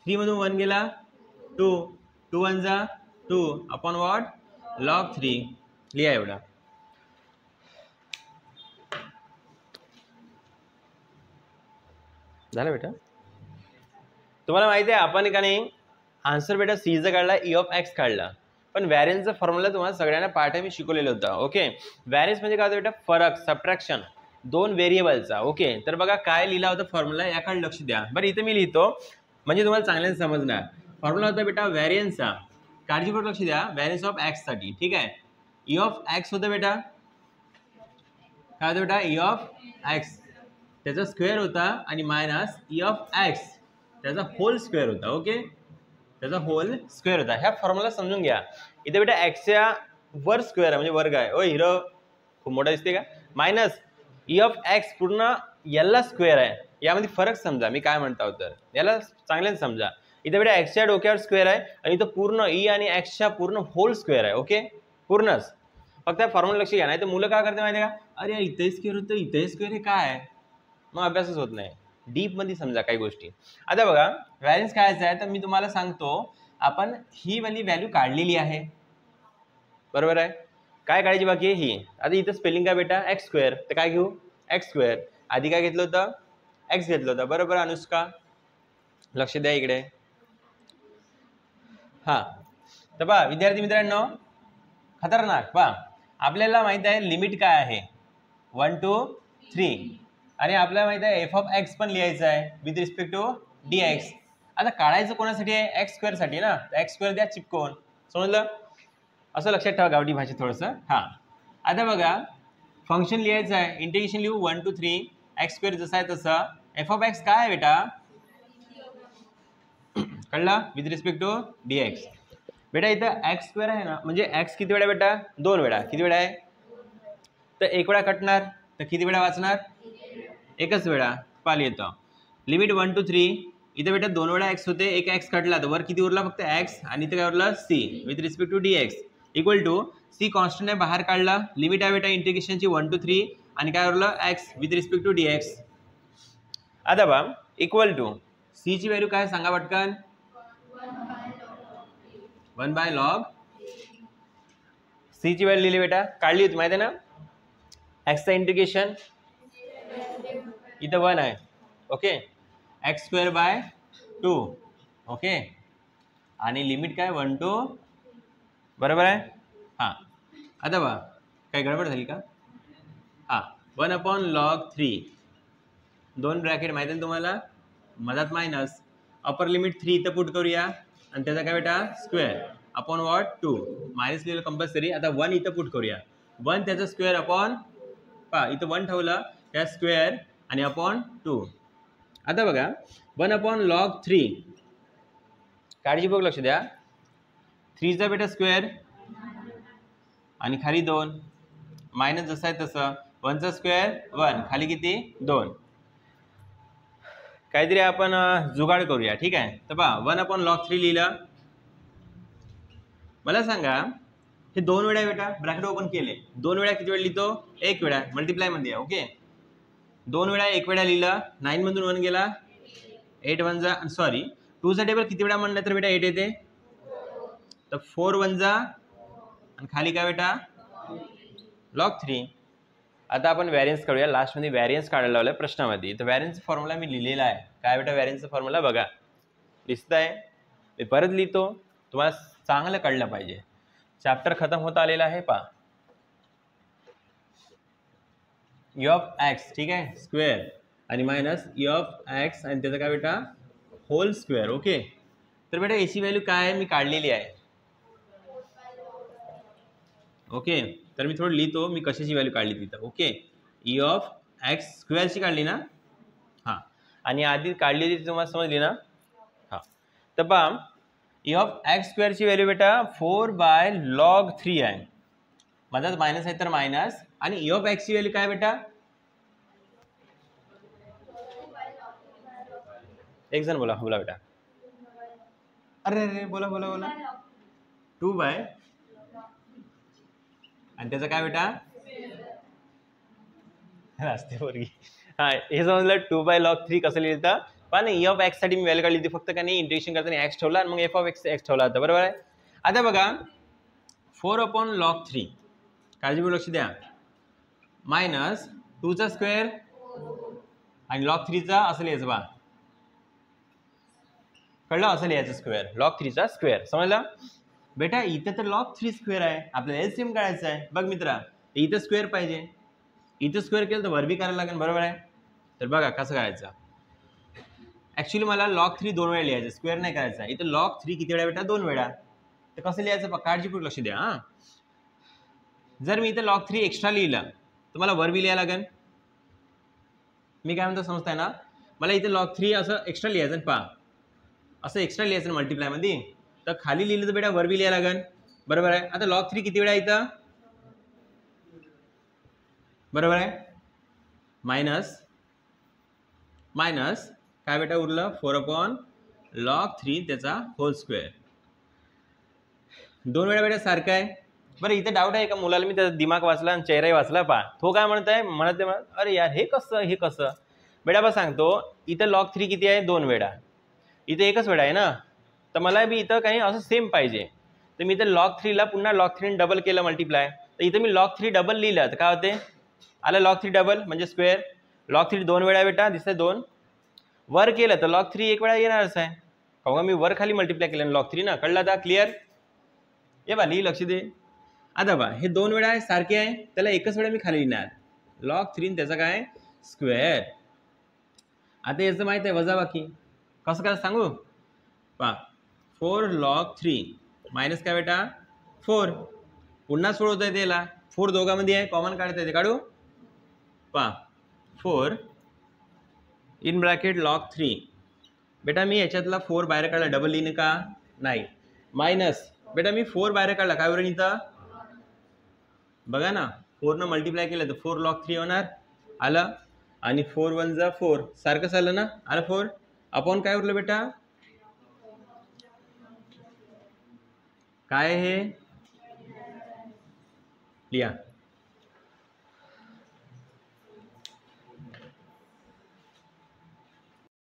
[SPEAKER 1] 3 मधून 1 गेला 2, 2 1 जा 2 अपॉन व्हॉट log 3 लिहा एवढा. झालं बेटा. तुम्हाला माहिती आहे आपण का नाही आन्सर बेटा सीचा काढला, ई ऑफ एक्स काढला, पण व्हॅरियन्सचा फॉर्म्युला तुम्हाला सगळ्यांना पार्ट मी शिकवलेलं होतं. ओके, व्हॅरियन्स म्हणजे काय होतं बेटा फरक, सबट्रॅक्शन, दोन व्हेरिएबलचा. ओके, तर बघा काय लिहिला होता फॉर्म्युला, याकडे लक्ष द्या. बरं इथे मी लिहितो म्हणजे तुम्हाला चांगल्याने समजणार. फॉर्म्युला होता बेटा व्हॅरियन्सचा, काळजीपूर्वक लक्ष द्या, व्हॅरियन्स ऑफ एक्स साठी. ठीक आहे, ई ऑफ एक्स होतं बेटा, काय होतं बेटा ई ऑफ एक्स त्याचा स्क्वेअर होता आणि मायनस ई ऑफ एक्स त्याचा होल स्क्वेअर होता. ओके, त्याचा होल स्क्वेअर होता. ह्या फॉर्म्युला समजून घ्या. इथे बेटा एक्सच्या वर स्क्वेअर आहे म्हणजे वर्ग आहे. ओ हिरो खूप मोठा दिसते का. मायनस ई ऑफ एक्स पूर्ण याला स्क्वेअर आहे. यामध्ये फरक समजा मी काय म्हणतो तर याला चांगल्याने समजा. इथे बेटा एक्सच्या डोक्यावर स्क्वेअर आहे आणि इथं पूर्ण ई आणि एक्सच्या पूर्ण होल स्क्वेअर आहे. ओके, पूर्णच. फक्त फॉर्म्युला लक्ष घ्या, नाही तर मुलं काय करते माहिती आहे का, अरे इथे स्क्वेअर होतं इथे स्क्वेअर हे काय, मग अभ्यासच होत नाही. डीप मध्ये समजा काही गोष्टी. आता बघा व्हॅरियन्स काय आहे तर मी तुम्हाला सांगतो, आपण ही वाली व्हॅल्यू काढलेली आहे, बरोबर आहे. काय काढायची बाकी आहे ही. आता इथं स्पेलिंग काय बेटा एक्स स्क्वेअर, तर काय घेऊ एक्स स्क्वेअर. आधी काय घेतलं होतं एक्स घेतलं होतं, बरोबर अनुष्का. लक्ष द्या इकडे. हा तर पहा विद्यार्थी मित्रांनो खतरनाक. पहा आपल्याला माहित आहे लिमिट काय आहे 1 2 3 आणि आपल्याला माहित आहे एफ ऑफ एक्स पण लिहायचं आहे with respect to D x. आता काढायचं कोणासाठी आहे एक्स स्क्वेअर साठी ना, एक्स स्क्वेअर द्या चिपकवून, समजलं. असं लक्षात ठेवा गावठी भाषेत थोडंसं. हां आता बघा फंक्शन लिहायचं आहे, इंटिग्रेशन लिहू 1 2 3 एक्स स्क्वेअर जसा आहे तसा. एफ ऑफ एक्स काय आहे बेटा कळला with respect to D x. बेटा इथं एक्स स्क्वेअर आहे ना, म्हणजे एक्स किती वेळा बेटा 2 वेळा. किती वेळा आहे तर 1 वेळा कटणार, तर किती वेळा वाचणार एकच वेळा. पाली येतो लिमिट 1 2 3. इथे बेटा 2 वेळा एक्स होते, एक एक्स कटला तर वर किती उरला फक्त एक्स आणि इथे काय उरला C with respect to D x equal to C constant आहे बाहेर काढला. लिमिट आहे बेटा इंटिग्रेशनची 1 2 3 आणि काय उरलं x with respect to D x. आता बा इक्वल टू सी ची व्हॅल्यू काय सांगा पटकन 1/log. सी ची व्हॅल्यू लिहिली बेटा, काढली होती माहिती आहे ना. एक्सचं इंटिग्रेशन इथं 1 आहे. Okay, x square by 2. Okay, आणि लिमिट काय 1 2 बरोबर आहे. हां आता बा काय गडबड झाली का. हां 1/log 3 2 ब्रॅकेट माहिती आहे तुम्हाला, मधात मायनस, अपर लिमिट 3 इथं पुट करूया आणि त्याचा काय बेटा स्क्वेअर अपॉन व्हॉट 2 मायनस लिहिलं कंपल्सरी. आता 1 इथं पुट करूया 1 त्याचा स्क्वेअर अपॉन पहा इथं 1 ठेवलं त्या स्क्वेअर आणि अपॉन 2. आता बघा 1 अपॉन लॉग 3 काळजीपूर्वक लक्ष द्या. 3चा बेटा स्क्वेअर आणि खाली 2 मायनस जसं आहे तसं 1चा स्क्वेअर 1 खाली किती 2. काहीतरी आपण जुगाड करूया ठीक आहे. तर पहा 1 अपॉन लॉग 3 लिहिलं. मला सांगा हे 2 वेळा बेटा ब्रॅकेट ओपन केले 2 वेळा किती वेळा लिहितो 1 वेळा मल्टिप्लाय मध्ये ओके. 2 वेळा 1 वेळा लिहिलं 9 मधून 1 गेला 8 1 जा सॉरी 2 चा टेबल किती वेळा म्हणलं तर बेटा 8 येते तर 4 1 जा आणि खाली काय बेटा लॉग 3. आता आपण व्हॅरियन्स काढूया. लास्टमध्ये व्हॅरियन्स काढायला लावलाय प्रश्नामध्ये. तर व्हॅरियन्सचा फॉर्म्युला मी लिहिलेला आहे. काय बेटा व्हॅरियन्सचा फॉर्म्युला बघा दिसत आहे. मी परत लिहितो तुम्हाला चांगलं कळलं पाहिजे. चॅप्टर खतम होत आलेला आहे पहा. ई ऑफ एक्स ठीक आहे स्क्वेअर आणि मायनस ई ऑफ एक्स आणि त्याचा काय बेटा होल स्क्वेअर ओके. तर बेटा याची व्हॅल्यू काय आहे मी काढलेली आहे ओके. तर मी थोडं लिहितो मी कशाची व्हॅल्यू काढली तिथं ओके. ई ऑफ एक्स स्क्वेअरची काढली ना हां आणि आधी काढलेली ती तुम्हाला समजली ना हां. तर पहा ई ऑफ एक्स स्क्वेअरची व्हॅल्यू बेटा 4/log3 आहे. माझाच मायनस आहे तर मायनस आणि ई ऑफ एक्सची व्हॅल्यू काय बेटा एक जण बोला बोला बेटा. अरे अरे बोला बोला बोला 2 बाय आणि त्याचा काय बेटा असते पोरगी हा हे समजलं 2/log3 कसं लिहितं पण ई ऑफ एक्स साठी मी व्हॅल्यू काढली होती फक्त का नाही इंटिग्रेशन करताना एक्स ठेवला आणि मग एफ ऑफ एक्स एक्स ठेवला होता बरोबर आहे. आता बघा 4/log3 काळजीपूर्वक लक्ष द्या मायनस 2चा स्क्वेअर आणि log 3चा असं लिहायचं बा कळलं असं लिहायचं स्क्वेअर log 3चा स्क्वेअर समजलं बेटा. इथं तर log 3 स्क्वेअर आहे आपल्याला एलसीएम काढायचं आहे. बघ मित्रा इथं स्क्वेअर पाहिजे इथं स्क्वेअर केलं तर वर बी करायला लागेल बरोबर आहे. तर बघा कसं करायचं ऍक्च्युली मला log 3 2 वेळा लिहायचं स्क्वेअर नाही करायचा. इथं log 3 किती वेळा बेटा 2 वेळा. तर कसं लिहायचं काळजीपूर्वक लक्ष द्या हां. जर मी इथं log 3 एक्स्ट्रा लिहिलं तर मला वर बी लिहायला लागेल. मी काय म्हणतो समजताय ना मला इथे log 3 असं एक्स्ट्रा लिहायचं पहा असं एक्स्ट्रा लिहायचं मल्टिप्लाय मध्ये तर खाली लिहिलं तर बेटा वर बी लिहायला लागेल बरोबर आहे. आता log 3 किती वेळा इथं बरोबर आहे मायनस मायनस काय बेटा उरलं 4/log3 त्याचा होल स्क्वेअर 2 वेळा बेटा सारखं आहे. बरं इथं डाऊट आहे का मुलाला मी त्याचा दिमाग वाचला आणि चेहराही वाचला पहा तो काय म्हणताय म्हणत अरे यार हे कसं बेटा बस सांगतो इथं log 3 किती आहे 2 वेळा इथे एकच वेळा आहे ना तर मला बी इथं काही असं सेम पाहिजे. तर मी इथं log 3 ला पुन्हा log 3 डबल केलं मल्टिप्लाय तर इथं मी log 3 डबल लिहिलं तर काय होते आलं log 3 डबल म्हणजे स्क्वेअर. log 3 2 वेळा बेटा दिसतंय 2 वर केलं तर log 3 1 वेळा येणारच आहे का मी वर खाली मल्टिप्लाय केलं log 3 ना कळलं आता क्लिअर. ये बा लिही लक्ष दे. आता बा हे 2 वेळा आहे सारखे आहे त्याला एकच वेळा मी खाली लिहिणार log 3 त्याचा काय स्क्वेअर. आता याचं माहित आहे वजाबाकी कसं काय सांगू पहा 4/log3 मायनस काय बेटा 4 पुन्हा सोडवता येते त्याला 4 दोघांमध्ये आहे कॉमन काढता येते काढू पहा 4 इन ब्रॅकेट log 3 बेटा मी याच्यातला 4 बाहेर काढला डबल लिहिणे का नाही मायनस बेटा मी 4 बाहेर काढला काय बरं इथं बघा ना 4 न मल्टिप्लाय केलं तर 4/log3 होणार आलं आणि 4 1 जा 4 सारखंच आलं ना आलं 4 अपॉन काय उरलं बेटा काय हे लिहा